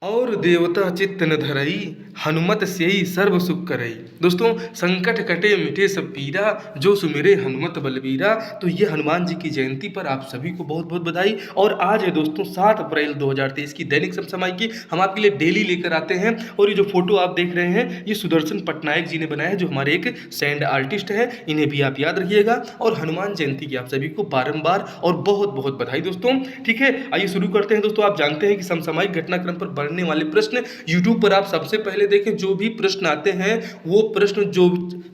और देवता चित्त न धरई, हनुमत सेई सर्व सुख करई। दोस्तों, संकट कटे मिटे सब पीरा, जो सुमिरे हनुमत बलबीरा। तो ये हनुमान जी की जयंती पर आप सभी को बहुत बहुत बधाई। और आज है दोस्तों 7 अप्रैल 2023 की दैनिक समसामयिक की हम आपके लिए डेली लेकर आते हैं। और ये जो फोटो आप देख रहे हैं ये सुदर्शन पटनायक जी ने बनाया है, जो हमारे एक सैंड आर्टिस्ट है। इन्हें भी आप याद रखिएगा। और हनुमान जयंती की आप सभी को बारंबार और बहुत बहुत बधाई दोस्तों। ठीक है, आइए शुरू करते हैं। दोस्तों, आप जानते हैं कि समसामयिक घटनाक्रम पर बनने वाले प्रश्न यूट्यूब पर आप सबसे पहले देखें। जो भी प्रश्न आते हैं वो प्रश्न जो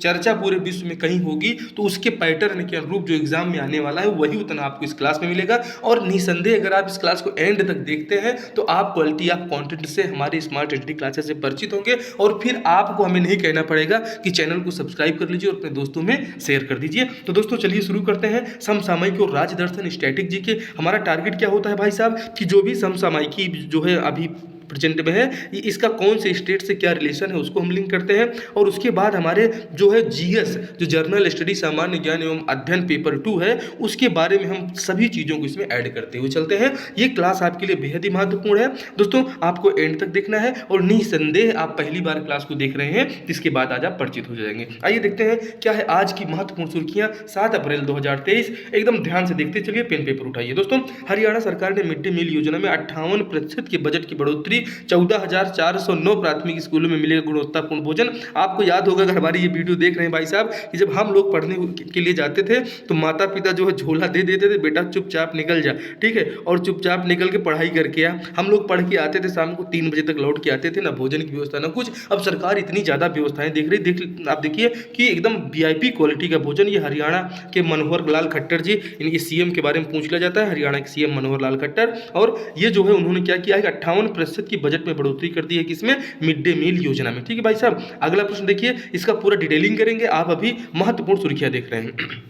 चर्चा पूरे विश्व में कहीं होगी तो उसके पैटर्न के अनुरूप जो एग्जाम में आने वाला है वही उतना आपको इस क्लास में मिलेगा। और निसंदेह अगर आप इस क्लास को एंड तक देखते हैं तो आप क्वालिटी ऑफ कंटेंट से हमारे स्मार्ट एचडी क्लासेस से परिचित होंगे। और फिर आपको हमें नहीं कहना पड़ेगा कि चैनल को सब्सक्राइब कर लीजिए और अपने दोस्तों में शेयर कर दीजिए। तो दोस्तों चलिए शुरू करते हैं। समसामयिक और राज्य दर्शन स्टैटिक जी के हमारा टारगेट क्या होता है भाई साहब, कि जो भी समसामयिकी जो है अभी प्रेजेंट में है इसका कौन से स्टेट से क्या रिलेशन है उसको हम लिंक करते हैं। और उसके बाद हमारे जो है जीएस जो जर्नल स्टडी सामान्य ज्ञान एवं अध्ययन पेपर 2 है उसके बारे में हम सभी चीज़ों को इसमें ऐड करते हुए चलते हैं। ये क्लास आपके लिए बेहद ही महत्वपूर्ण है दोस्तों, आपको एंड तक देखना है। और निसंदेह आप पहली बार क्लास को देख रहे हैं, इसके बाद आज आप परिचित हो जाएंगे। आइए देखते हैं क्या है आज की महत्वपूर्ण सुर्खियां 7 अप्रैल 2023। एकदम ध्यान से देखते चलिए, पेन पेपर उठाइए। दोस्तों, हरियाणा सरकार ने मिड डे मील योजना में 58% के बजट की बढ़ोतरी, 14,409 प्राथमिक स्कूलों में मिलेगा गुणवत्तापूर्ण भोजन। आपको याद होगा अगर हमारी ये वीडियो देख रहे हैं भाई साहब, कि जब हम लोग पढ़ने के लिए जाते थे तो माता पिता जो है झोला दे देते थे, बेटा चुपचाप निकल जा, ठीक है, और चुपचाप निकल के पढ़ाई करके आ। हम लोग पढ़ के आते थे, शाम को 3 बजे तक लौट के आते थे, ना भोजन की व्यवस्था ना कुछ। अब सरकार इतनी ज़्यादा व्यवस्थाएं देख रही, आप देखिए कि एकदम वीआईपी क्वालिटी का भोजन। ये हरियाणा के मनोहर लाल खट्टर जी, इनके सीएम के बारे में पूछ लिया जाता है, हरियाणा के सीएम मनोहर लाल खट्टर। और ये जो है उन्होंने क्या किया है, 58% की बजट में बढ़ोतरी कर दी है, किसमें, मिड डे मील योजना में। ठीक है भाई साहब, अगला प्रश्न देखिए, इसका पूरा डिटेलिंग करेंगे। आप अभी महत्वपूर्ण सुर्खियां देख रहे हैं।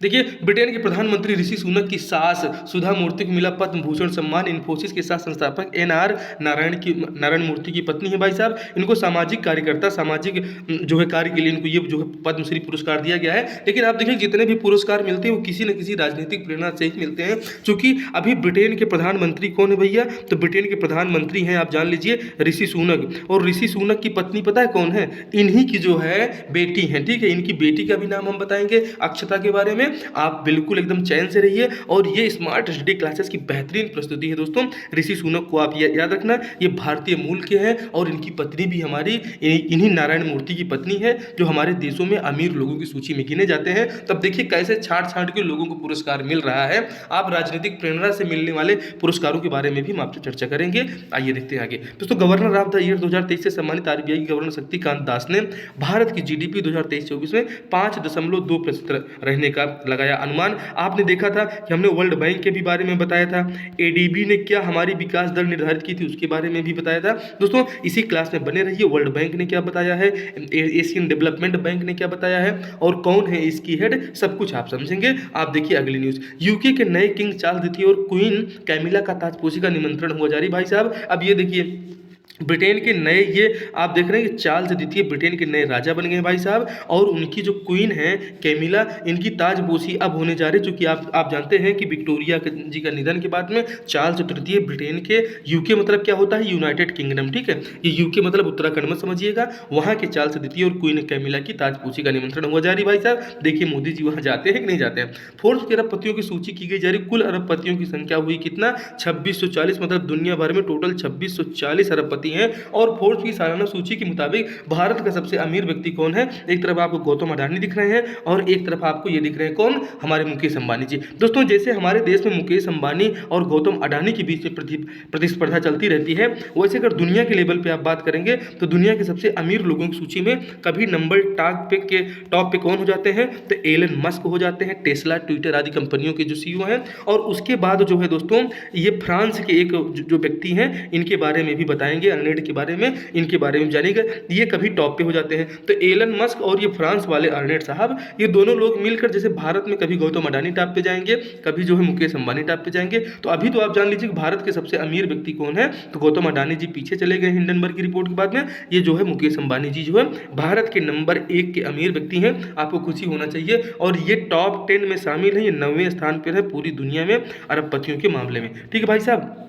देखिए, ब्रिटेन के प्रधानमंत्री ऋषि सुनक की सास सुधा मूर्ति को मिला पद्म भूषण सम्मान। इन्फोसिस के साथ संस्थापक एनआर नारायण मूर्ति की पत्नी है भाई साहब। इनको सामाजिक कार्यकर्ता, सामाजिक जो है कार्य के लिए इनको ये जो है पद्मश्री पुरस्कार दिया गया है। लेकिन आप देखिए जितने भी पुरस्कार मिलते हैं वो किसी न किसी राजनीतिक प्रेरणा से ही मिलते हैं। क्योंकि अभी ब्रिटेन के प्रधानमंत्री कौन है भैया, तो ब्रिटेन के प्रधानमंत्री हैं, आप जान लीजिए, ऋषि सुनक। और ऋषि सुनक की पत्नी पता है कौन है, इन्हीं की जो है बेटी है। ठीक है, इनकी बेटी का भी नाम हम बताएंगे अक्षता के बारे में। आप बिल्कुल एकदम चैन से रहिए। और ये स्मार्ट स्टडी क्लासेस की बेहतरीन प्रस्तुति है दोस्तों। ऋषि सुनक को आप याद रखना, ये भारतीय मूल के हैं और इनकी पत्नी भी हमारी इन्हीं नारायण मूर्ति की पत्नी है, जो हमारे देशों में अमीर लोगों की सूची में गिने जाते हैं। तब देखिए कैसे छाट छाट के लोगों को पुरस्कार मिल रहा है। आप राजनीतिक प्रेरणा से मिलने वाले पुरस्कारों के बारे में भी हम आपसे चर्चा करेंगे। आइए देखते हैं आगे। दोस्तों, गवर्नर ऑफ द ईयर 2023 से सम्मानित आरबीआई के गवर्नर शक्तिकांत दास ने भारत की जीडीपी 2023-24 में 5.2% रहने का लगाया अनुमान। आपने देखा था कि हमने वर्ल्ड बैंक के भी बारे में बताया था, एडीबी ने क्या हमारी विकास दर निर्धारित की थी उसके बारे में भी बताया था। दोस्तों, इसी क्लास में बने रहिए। वर्ल्ड बैंक ने क्या बताया है, एशियन डेवलपमेंट बैंक ने क्या बताया है और कौन है इसकी हेड, सब कुछ आप समझेंगे। आप देखिए अगली न्यूज। यूके के नए किंग चार्ल्स द्वितीय और क्वीन कैमिला का ताजपोशी का निमंत्रण हुआ जारी। भाई साहब, अब ये देखिए ब्रिटेन के नए, ये आप देख रहे हैं कि चार्ल्स द्वितीय ब्रिटेन के नए राजा बन गए हैं भाई साहब। और उनकी जो क्वीन है कैमिला, इनकी ताजपोशी अब होने जा रही है। चूंकि आप जानते हैं कि विक्टोरिया जी का निधन के बाद में चार्ल्स तृतीय ब्रिटेन के, यूके मतलब क्या होता है, यूनाइटेड किंगडम, ठीक है, ये यूके मतलब उत्तराखंड मत समझिएगा, वहाँ के चार्ल्स द्वितीय और क्वीन कैमिला की ताजपोशी का निमंत्रण हुआ जा रही भाई साहब। देखिए मोदी जी वहाँ जाते हैं कि नहीं जाते हैं। फोर्ब्स के अरबपतियों की सूची की गई जा रही। कुल अरबपतियों की संख्या हुई कितना, 2640, मतलब दुनिया भर में टोटल 2640 अरबपति हैं। और फोर्ब्स की सालाना सूची के मुताबिक भारत का सबसे अमीर व्यक्ति कौन है, एक तरफ आपको गौतम अडानी दिख रहे हैं और एक तरफ आपको ये दिख रहे हैं कौन, हमारे मुकेश अंबानी जी। दोस्तों, जैसे हमारे देश में मुकेश अंबानी और गौतम अडानी के बीच में प्रतिस्पर्धा चलती रहती है, वैसे अगर दुनिया के लेवल पे आप बात करेंगे तो दुनिया के सबसे अमीर लोगों की सूची में कभी नंबर टॉप पे कौन हो जाते हैं, तो एलन मस्क हो जाते हैं, टेस्ला, ट्विटर आदि कंपनियों के जो सीईओ हैं। और उसके बाद जो है दोस्तों, ये फ्रांस के एक जो व्यक्ति हैं, इनके बारे में भी बताएंगे, अर्नेट के बारे में, इनके बारे में जानेंगे, ये कभी टॉप पे हो जाते हैं। तो एलन मस्क और ये फ्रांस वाले अर्नेट साहब, ये दोनों लोग मिलकर जैसे भारत में कभी गौतम अडानी टॉप पे जाएंगे, कभी जो है मुकेश अंबानी टॉप पे जाएंगे। तो अभी तो आप जान लीजिए कि भारत के सबसे अमीर व्यक्ति कौन है, तो गौतम अडानी जी पीछे चले गए हिंडनबर्ग की रिपोर्ट के बाद में। ये जो है मुकेश अंबानी जी जो है भारत के नंबर 1 के अमीर व्यक्ति हैं। आपको खुशी होना चाहिए। और ये टॉप 10 में शामिल है, ये 9वें स्थान पर है पूरी दुनिया में अरबपतियों के मामले में। ठीक है भाई साहब,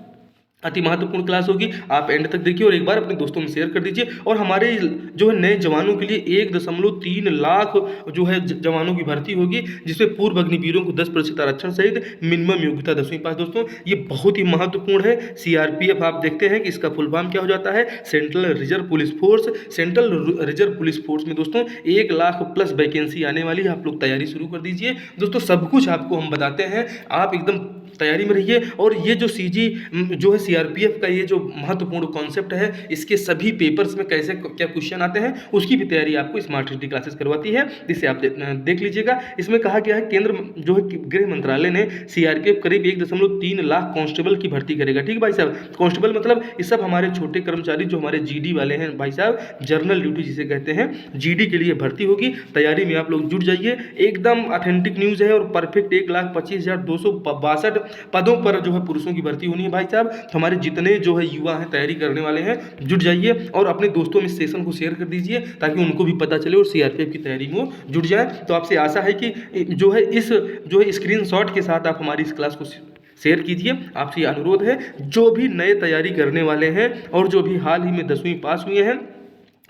अति महत्वपूर्ण क्लास होगी, आप एंड तक देखिए और एक बार अपने दोस्तों में शेयर कर दीजिए। और हमारे जो है नए जवानों के लिए 1.3 लाख जो है जवानों की भर्ती होगी, जिसमें पूर्व अग्निवीरों को 10% आरक्षण सहित मिनिमम योग्यता 10वीं पास। दोस्तों ये बहुत ही महत्वपूर्ण है। सीआरपीएफ आप देखते हैं कि इसका फुल फॉर्म क्या हो जाता है, central reserve police force. Central reserve police force में दोस्तों 1 लाख प्लस वैकेंसी आने वाली है, आप लोग तैयारी शुरू कर दीजिए। दोस्तों सब कुछ आपको हम बताते हैं, आप एकदम तैयारी में रहिए। और ये जो सीजी जो है सीआरपीएफ का ये जो महत्वपूर्ण कॉन्सेप्ट है, इसके सभी पेपर्स में कैसे क्या क्वेश्चन आते हैं उसकी भी तैयारी आपको स्मार्ट सिटी क्लासेस करवाती है, जिसे आप देख लीजिएगा। इसमें कहा गया है केंद्र जो है गृह मंत्रालय ने सीआरपीएफ करीब 1.3 लाख कांस्टेबल की भर्ती करेगा। ठीक है भाई साहब, कांस्टेबल मतलब ये सब हमारे छोटे कर्मचारी जो हमारे जीडी वाले हैं भाई साहब, जर्नल ड्यूटी जिसे कहते हैं, जीडी के लिए भर्ती होगी। तैयारी में आप लोग जुट जाइए, एकदम ऑथेंटिक न्यूज़ है और परफेक्ट 1,25,262 पदों पर जो है पुरुषों की भर्ती होनी है भाई साहब। तो हमारे जितने जो है युवा हैं तैयारी करने वाले हैं, जुट जाइए और अपने दोस्तों में सेशन को शेयर कर दीजिए ताकि उनको भी पता चले और सीआरपीएफ की तैयारी में वो जुट जाए। तो आपसे आशा है कि जो है इस जो है स्क्रीनशॉट के साथ आप हमारी इस क्लास को शेयर कीजिए। आपसे अनुरोध है, जो भी नए तैयारी करने वाले हैं और जो भी हाल ही में 10वीं पास हुए हैं,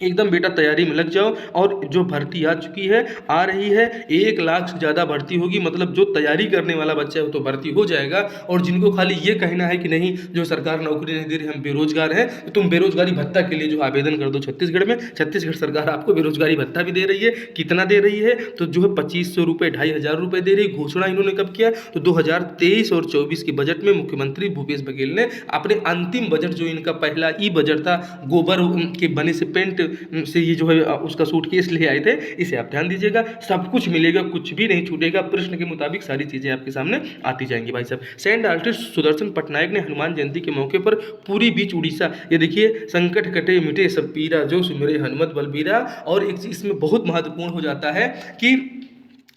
एकदम बेटा तैयारी में लग जाओ। और जो भर्ती आ चुकी है, आ रही है, 1 लाख से ज़्यादा भर्ती होगी। मतलब जो तैयारी करने वाला बच्चा है वो तो भर्ती हो जाएगा। और जिनको खाली ये कहना है कि नहीं जो सरकार नौकरी नहीं दे रही, हम बेरोजगार हैं, तो तुम बेरोजगारी भत्ता के लिए जो आवेदन कर दो छत्तीसगढ़ में। छत्तीसगढ़ सरकार आपको बेरोजगारी भत्ता भी दे रही है। कितना दे रही है, तो जो है 2500 रुपये, 2,500 रुपये दे रही है। घोषणा इन्होंने कब किया, तो 2023 और 24 के बजट में मुख्यमंत्री भूपेश बघेल ने अपने अंतिम बजट, जो इनका पहला ई बजट था, गोबर के बने से पेंट से ये जो है उसका सूटकेस ले आए थे। इसे आप ध्यान दीजिएगा, सब कुछ मिलेगा, कुछ भी नहीं छूटेगा। प्रश्न के मुताबिक सारी चीज़ें आपके सामने आती जाएंगी भाई साहब। सैंड आर्टिस्ट सुदर्शन पटनायक ने हनुमान जयंती के मौके पर पूरी बीच उड़ीसा, ये देखिए, संकट कटे मिटे सब पीरा जो सुमिरे हनुमत बलबीरा। और एक चीज़ इसमें बहुत महत्वपूर्ण हो जाता है कि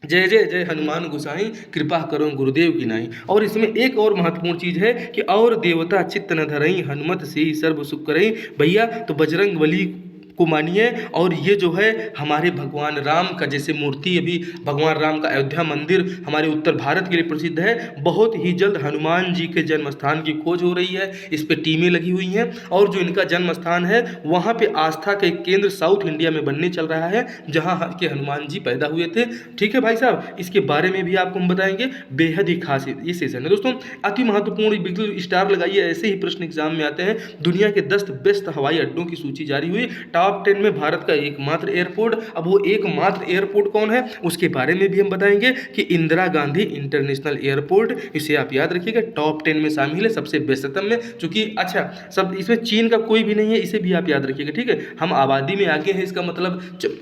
जय जय जय हनुमान गोसाई, कृपा करो गुरुदेव की नाई। और इसमें एक और महत्वपूर्ण चीज़ है कि और देवता चित्त न धरई, हनुमत से ही सर्व सुख करई। भैया तो बजरंग बली को मानिए। और ये जो है हमारे भगवान राम का, जैसे मूर्ति अभी भगवान राम का अयोध्या मंदिर हमारे उत्तर भारत के लिए प्रसिद्ध है। बहुत ही जल्द हनुमान जी के जन्म स्थान की खोज हो रही है, इस पे टीमें लगी हुई हैं। और जो इनका जन्म स्थान है वहाँ पे आस्था का एक केंद्र साउथ इंडिया में बनने चल रहा है, जहाँ के हनुमान जी पैदा हुए थे। ठीक है भाई साहब, इसके बारे में भी आपको हम बताएंगे। बेहद ही खास ये सेशन है दोस्तों, अति महत्वपूर्ण। बिल्कुल स्टार लगाइए, ऐसे ही प्रश्न एग्जाम में आते हैं। दुनिया के 10 बेस्ट हवाई अड्डों की सूची जारी हुई, टॉप 10 में भारत का एकमात्र एयरपोर्ट। अब वो एकमात्र एयरपोर्ट कौन है उसके बारे में भी हम बताएंगे कि इंदिरा गांधी इंटरनेशनल एयरपोर्ट, इसे आप याद रखिएगा, टॉप 10 में शामिल है, सबसे बेहतरतम में। चूंकि अच्छा सब इसमें चीन का कोई भी नहीं है, इसे भी आप याद रखिएगा। ठीक है, हम आबादी में आगे हैं, इसका मतलब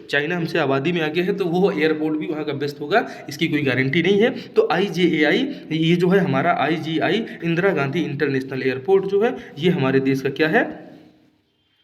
चाइना हमसे आबादी में आगे है, तो वो एयरपोर्ट भी वहाँ का बेस्ट होगा, इसकी कोई गारंटी नहीं है। तो IJAI, ये जो है हमारा IGI Indira Gandhi international airport जो है, ये हमारे देश का क्या है,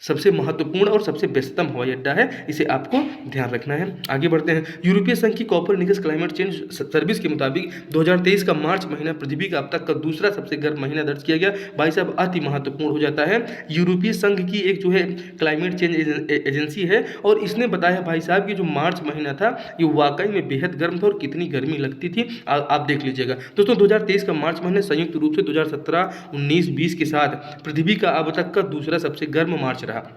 सबसे महत्वपूर्ण और सबसे व्यस्तम हवाई अड्डा है, इसे आपको ध्यान रखना है। आगे बढ़ते हैं। यूरोपीय संघ की कोपरनिकस क्लाइमेट चेंज सर्विस के मुताबिक 2023 का मार्च महीना पृथ्वी का अब तक का दूसरा सबसे गर्म महीना दर्ज किया गया। भाई साहब अति महत्वपूर्ण हो जाता है। यूरोपीय संघ की एक जो है क्लाइमेट चेंज एजेंसी है, और इसने बताया भाई साहब कि जो मार्च महीना था ये वाकई में बेहद गर्म था और कितनी गर्मी लगती थी आप देख लीजिएगा। दोस्तों 2023 का मार्च महीना संयुक्त रूप से 2017, 19, 20 के साथ पृथ्वी का अब तक का दूसरा सबसे गर्म मार्च रहा।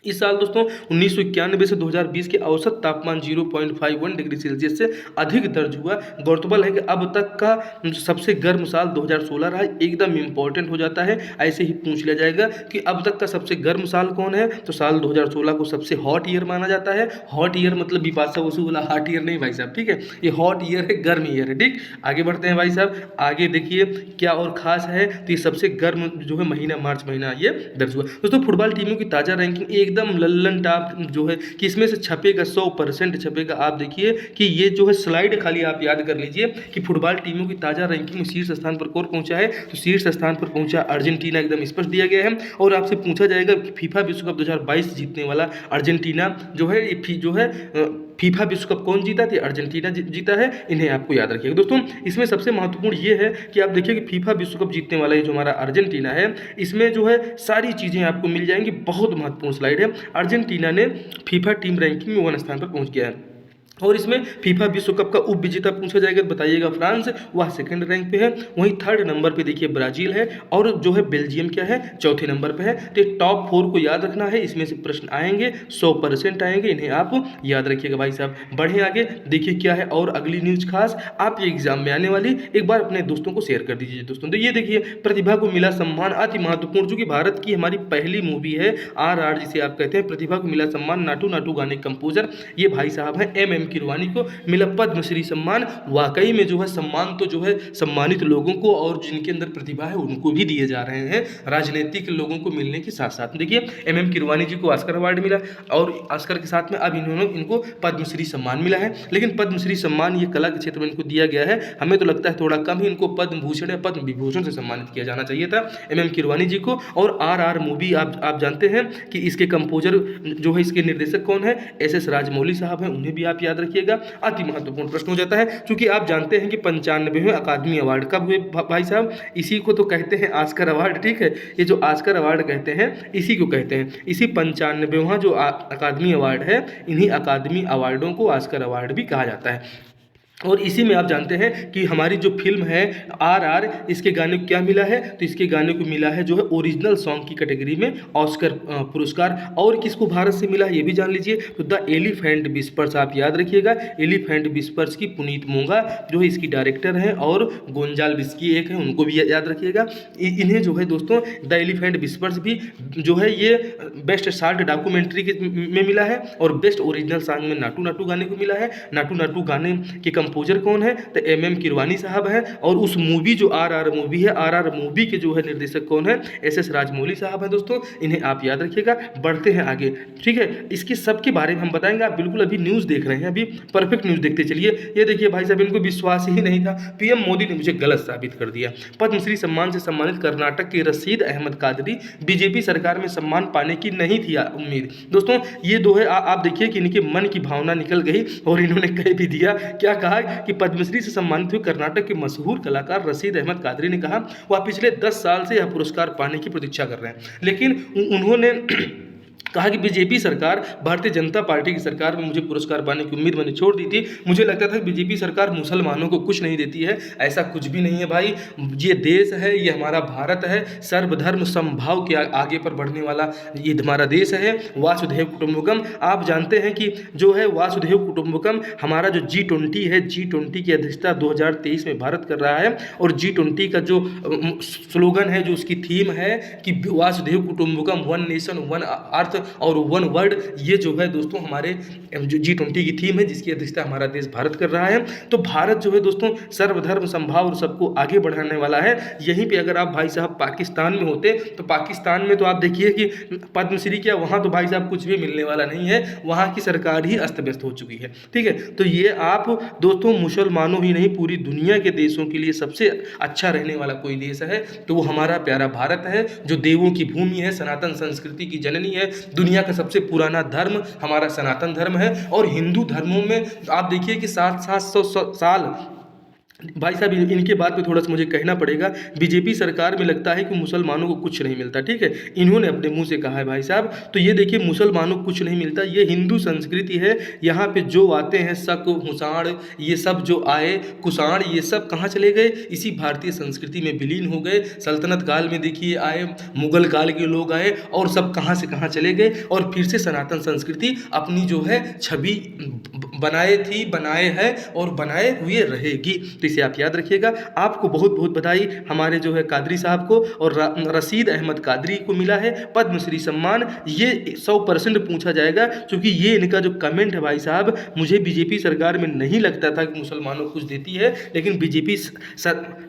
इस साल दोस्तों 1991 से 2020 के औसत तापमान 0.51 डिग्री सेल्सियस से अधिक दर्ज हुआ। गौरतलब है कि अब तक का सबसे गर्म साल 2016 रहा। एकदम इम्पोर्टेंट हो जाता है, ऐसे ही पूछ लिया जाएगा कि अब तक का सबसे गर्म साल कौन है, तो साल 2016 को सबसे हॉट ईयर माना जाता है। हॉट ईयर मतलब बिपाशा बसु वाला हॉट ईयर नहीं भाई साहब, ठीक है, ये हॉट ईयर है, गर्म ईयर है। ठीक, आगे बढ़ते हैं भाई साहब, आगे देखिए क्या और खास है। तो ये सबसे गर्म जो है महीना मार्च महीना ये दर्ज हुआ। दोस्तों फुटबॉल टीमों की ताज़ा रैंकिंग एकदम लल्लन टॉप जो है कि इसमें से छपेगा 100% छपेगा। आप देखिए कि ये जो है स्लाइड खाली आप याद कर लीजिए कि फुटबॉल टीमों की ताज़ा रैंकिंग में शीर्ष स्थान पर कौन पहुंचा है, तो शीर्ष स्थान पर पहुंचा अर्जेंटीना, एकदम स्पष्ट दिया गया है। और आपसे पूछा जाएगा कि फीफा विश्व कप 2022 जीतने वाला अर्जेंटीना जो है, फीफा विश्व कप कौन जीता थी, अर्जेंटीना जीता है। इन्हें आपको याद रखिएगा दोस्तों। इसमें सबसे महत्वपूर्ण ये है कि आप देखिए कि फीफा विश्व कप जीतने वाला ये जो हमारा अर्जेंटीना है, इसमें जो है सारी चीज़ें आपको मिल जाएंगी। बहुत महत्वपूर्ण स्लाइड है। अर्जेंटीना ने फीफा टीम रैंकिंग में 1 स्थान पर पहुंच गया है। और इसमें फीफा विश्व कप का उप विजेता पूछा जाएगा तो बताइएगा फ्रांस, वह सेकंड रैंक पे है। वहीं थर्ड नंबर पे देखिए ब्राज़ील है, और जो है बेल्जियम क्या है, चौथे नंबर पे है। तो ये टॉप 4 को याद रखना है, इसमें से प्रश्न आएंगे, 100% आएंगे, इन्हें आप याद रखिएगा भाई साहब। बढ़े आगे, देखिए क्या है और अगली न्यूज़ खास आपके एग्जाम में आने वाली, एक बार अपने दोस्तों को शेयर कर दीजिए दोस्तों। तो ये देखिए, प्रतिभा को मिला सम्मान, अति महत्वपूर्ण, जो कि भारत की हमारी पहली मूवी है RR जिसे आप कहते हैं। प्रतिभा को मिला सम्मान, नाटू नाटू गाने कंपोजर ये भाई साहब हैं MM किरवानी को मिला पद्मश्री सम्मान। वाकई में जो है सम्मान तो जो है सम्मानित लोगों को और जिनके अंदर प्रतिभा है उनको भी दिए जा रहे हैं, राजनीतिक लोगों को मिलने के साथ साथ। देखिए MM किरवानी जी को ऑस्कर अवार्ड मिला, और ऑस्कर के साथ में अब इनको पद्मश्री सम्मान मिला है। लेकिन पद्मश्री सम्मान ये कला के क्षेत्र में इनको दिया गया है, हमें तो लगता है थोड़ा कम ही, इनको पद्म भूषण या पद्म विभूषण से सम्मानित किया जाना चाहिए था MM किरवानी जी को। और RR मूवी आप जानते हैं कि इसके कंपोजर जो है, इसके निर्देशक कौन है, SS राजमौली साहब हैं, उन्हें भी आप याद रखिएगा। अति महत्वपूर्ण प्रश्न हो जाता है, क्योंकि आप जानते हैं कि 95वें अकादमी अवार्ड कब हुए भाई साहब, इसी को तो कहते हैं ऑस्कर अवार्ड, ठीक है। ये जो ऑस्कर अवार्ड कहते हैं इसी को कहते हैं, इसी 95वां जो अकादमी अवार्ड है, इन्हीं अकादमी अवार्डों को ऑस्कर अवार्ड भी कहा जाता है। और इसी में आप जानते हैं कि हमारी जो फिल्म है RR, इसके गाने को क्या मिला है, तो इसके गाने को मिला है जो है ओरिजिनल सॉन्ग की कैटेगरी में ऑस्कर पुरस्कार। और किसको भारत से मिला है ये भी जान लीजिए, तो द एलिफेंट विस्पर्स आप याद रखिएगा, एलिफेंट विस्पर्स की पुनीत मोंगा जो है इसकी डायरेक्टर हैं, और गोंजाल बिस्की एक है, उनको भी याद रखिएगा। इन्हें जो है दोस्तों द एलिफेंट विस्पर्स भी जो है ये बेस्ट शॉर्ट डॉक्यूमेंट्री में मिला है, और बेस्ट ओरिजिनल सॉन्ग में नाटू नाटू गाने को मिला है। नाटू नाटू गाने के कंपोजर कौन है, तो MM किरवानी साहब हैं। और उस मूवी जो RR मूवी है, RR मूवी के जो है निर्देशक कौन है, SS राजमौली साहब हैं दोस्तों, इन्हें आप याद रखिएगा। बढ़ते हैं आगे, ठीक है, इसके सब के बारे में हम बताएंगे। आप बिल्कुल अभी न्यूज़ देख रहे हैं, अभी परफेक्ट न्यूज़ देखते चलिए। ये देखिए भाई साहब, इनको विश्वास ही नहीं था, PM मोदी ने मुझे गलत साबित कर दिया। पद्मश्री सम्मान से सम्मानित कर्नाटक के रशीद अहमद कादरी, BJP सरकार में सम्मान पाने की नहीं थी उम्मीद। दोस्तों ये दो है, आप देखिए कि इनके मन की भावना निकल गई, और इन्होंने कह भी दिया, क्या कहा कि पद्मश्री से सम्मानित हुए कर्नाटक के मशहूर कलाकार रशीद अहमद कादरी ने कहा वह पिछले 10 साल से यह पुरस्कार पाने की प्रतीक्षा कर रहे हैं। लेकिन उन्होंने कहा कि BJP सरकार, भारतीय जनता पार्टी की सरकार में मुझे पुरस्कार पाने की उम्मीद मैंने छोड़ दी थी। मुझे लगता था कि BJP सरकार मुसलमानों को कुछ नहीं देती है, ऐसा कुछ भी नहीं है भाई। ये देश है, ये हमारा भारत है, सर्वधर्म समभाव के आगे पर बढ़ने वाला ये हमारा देश है। वासुधैव कुटुंबकम, आप जानते हैं कि जो है वासुधैव कुटुंबकम हमारा जो G20 है, G20 की अध्यक्षता 2023 में भारत कर रहा है। और G20 का जो स्लोगन है, जो उसकी थीम है कि वासुधैव कुटुंबकम, वन नेशन वन अर्थ और वन वर्ल्ड, ये जो है दोस्तों हमारे जो G20 की थीम है, जिसकी अध्यक्षता हमारा देश भारत कर रहा है। तो भारत जो है दोस्तों सर्वधर्म समभाव और सबको आगे बढ़ाने वाला है। यहीं पे अगर आप भाई साहब पाकिस्तान में होते, तो पाकिस्तान में तो आप देखिए कि पद्मश्री क्या, वहाँ तो भाई साहब कुछ भी मिलने वाला नहीं है, वहाँ की सरकार ही अस्त व्यस्त हो चुकी है, ठीक है। तो ये आप दोस्तों मुसलमानों ही नहीं, पूरी दुनिया के देशों के लिए सबसे अच्छा रहने वाला कोई देश है तो वो हमारा प्यारा भारत है, जो देवों की भूमि है, सनातन संस्कृति की जननी है। दुनिया का सबसे पुराना धर्म हमारा सनातन धर्म है। और हिंदू धर्मों में आप देखिए कि 700 साल, भाई साहब इनके बात पे थोड़ा सा मुझे कहना पड़ेगा। BJP सरकार में लगता है कि मुसलमानों को कुछ नहीं मिलता, ठीक है, इन्होंने अपने मुंह से कहा है भाई साहब। तो ये देखिए मुसलमानों को कुछ नहीं मिलता, ये हिंदू संस्कृति है। यहाँ पे जो आते हैं शक हुसाण, ये सब जो आए कुषाण, ये सब कहाँ चले गए, इसी भारतीय संस्कृति में विलीन हो गए। सल्तनत काल में देखिए आए, मुगल काल के लोग आए, और सब कहाँ से कहाँ चले गए, और फिर से सनातन संस्कृति अपनी जो है छवि बनाए है और बनाए हुए रहेगी। इसे आप याद रखिएगा। आपको बहुत बहुत बधाई हमारे जो है कादरी साहब को, और रशीद अहमद कादरी को मिला है पद्मश्री सम्मान। ये 100% पूछा जाएगा, क्योंकि ये इनका जो कमेंट है भाई साहब, मुझे BJP सरकार में नहीं लगता था कि मुसलमानों को कुछ देती है। लेकिन BJP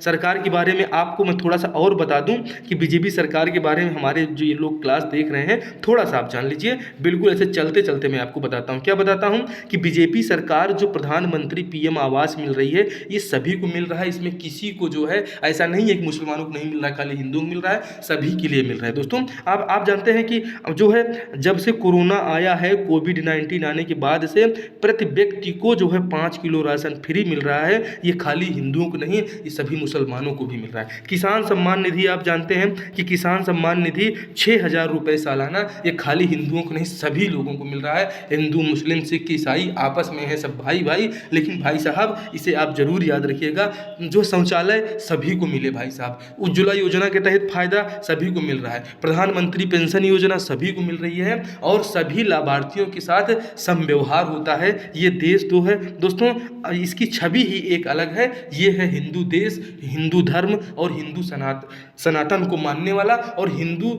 सरकार के बारे में आपको मैं थोड़ा सा और बता दूं कि BJP सरकार के बारे में हमारे जो ये लोग क्लास देख रहे हैं, थोड़ा सा आप जान लीजिए। बिल्कुल ऐसे चलते चलते मैं आपको बताता हूँ। क्या बताता हूँ कि BJP सरकार जो प्रधानमंत्री PM आवास मिल रही है, ये सभी सभी को मिल रहा है, इसमें किसी को जो है ऐसा नहीं है कि मुसलमानों को नहीं मिल रहा है, खाली हिंदुओं को मिल रहा है, सभी के लिए मिल रहा है। दोस्तों आप जानते हैं कि जो है जब से कोरोना आया है, कोविड-19 आने के बाद से प्रति व्यक्ति को जो है 5 किलो राशन फ्री मिल रहा है। ये खाली हिंदुओं को नहीं, ये सभी मुसलमानों को भी मिल रहा है। किसान सम्मान निधि आप जानते हैं कि किसान सम्मान निधि 6,000 रुपये सालाना, ये खाली हिंदुओं को नहीं सभी लोगों को मिल रहा है। हिंदू, मुस्लिम, सिख, ईसाई आपस में है सब भाई भाई। लेकिन भाई साहब इसे आप जरूर याद रखिएगा, जो शौचालय सभी को मिले भाई साहब। उज्ज्वला योजना के तहत फायदा सभी को मिल रहा है। प्रधानमंत्री पेंशन योजना सभी को मिल रही है और सभी लाभार्थियों के साथ समव्यवहार होता है। ये देश जो है दोस्तों, इसकी छवि ही एक अलग है। ये है हिंदू देश, हिंदू धर्म और हिंदू सनातन को मानने वाला। और हिंदू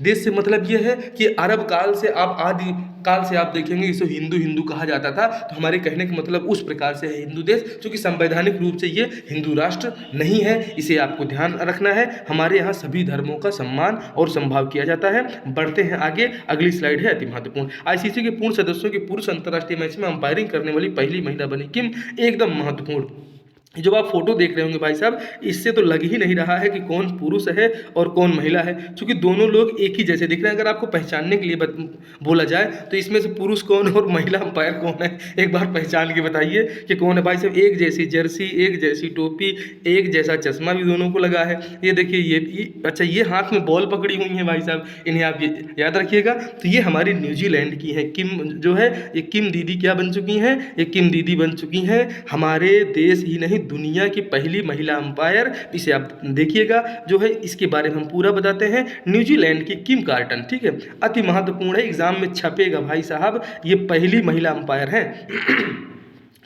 देश से मतलब ये है कि अरब काल से आप आदि काल से आप देखेंगे इसे हिंदू हिंदू कहा जाता था। तो हमारे कहने का मतलब उस प्रकार से है हिंदू देश, क्योंकि संवैधानिक रूप से ये हिंदू राष्ट्र नहीं है। इसे आपको ध्यान रखना है। हमारे यहाँ सभी धर्मों का सम्मान और संभाव किया जाता है। बढ़ते हैं आगे, अगली स्लाइड है अति महत्वपूर्ण। आईसीसी के पूर्ण सदस्यों के पुरुष अंतर्राष्ट्रीय मैच में अंपायरिंग करने वाली पहली महिला बनी किम। एकदम महत्वपूर्ण। जब आप फोटो देख रहे होंगे भाई साहब, इससे तो लग ही नहीं रहा है कि कौन पुरुष है और कौन महिला है, क्योंकि दोनों लोग एक ही जैसे दिख रहे हैं। अगर आपको पहचानने के लिए बोला जाए तो इसमें से पुरुष कौन और महिला अंपायर कौन है, एक बार पहचान के बताइए कि कौन है भाई साहब। एक जैसी जर्सी, एक जैसी टोपी, एक जैसा चश्मा भी दोनों को लगा है। ये देखिए ये अच्छा, ये हाथ में बॉल पकड़ी हुई है भाई साहब, इन्हें आप याद रखिएगा। तो ये हमारी न्यूजीलैंड की है किम, जो है ये किम दीदी क्या बन चुकी हैं, ये किम दीदी बन चुकी हैं हमारे देश ही नहीं दुनिया की पहली महिला अंपायर। इसे आप देखिएगा, जो है इसके बारे में हम पूरा बताते हैं। न्यूजीलैंड की किम कार्टन, ठीक है, अति महत्वपूर्ण है, एग्जाम में छपेगा भाई साहब, ये पहली महिला अंपायर है।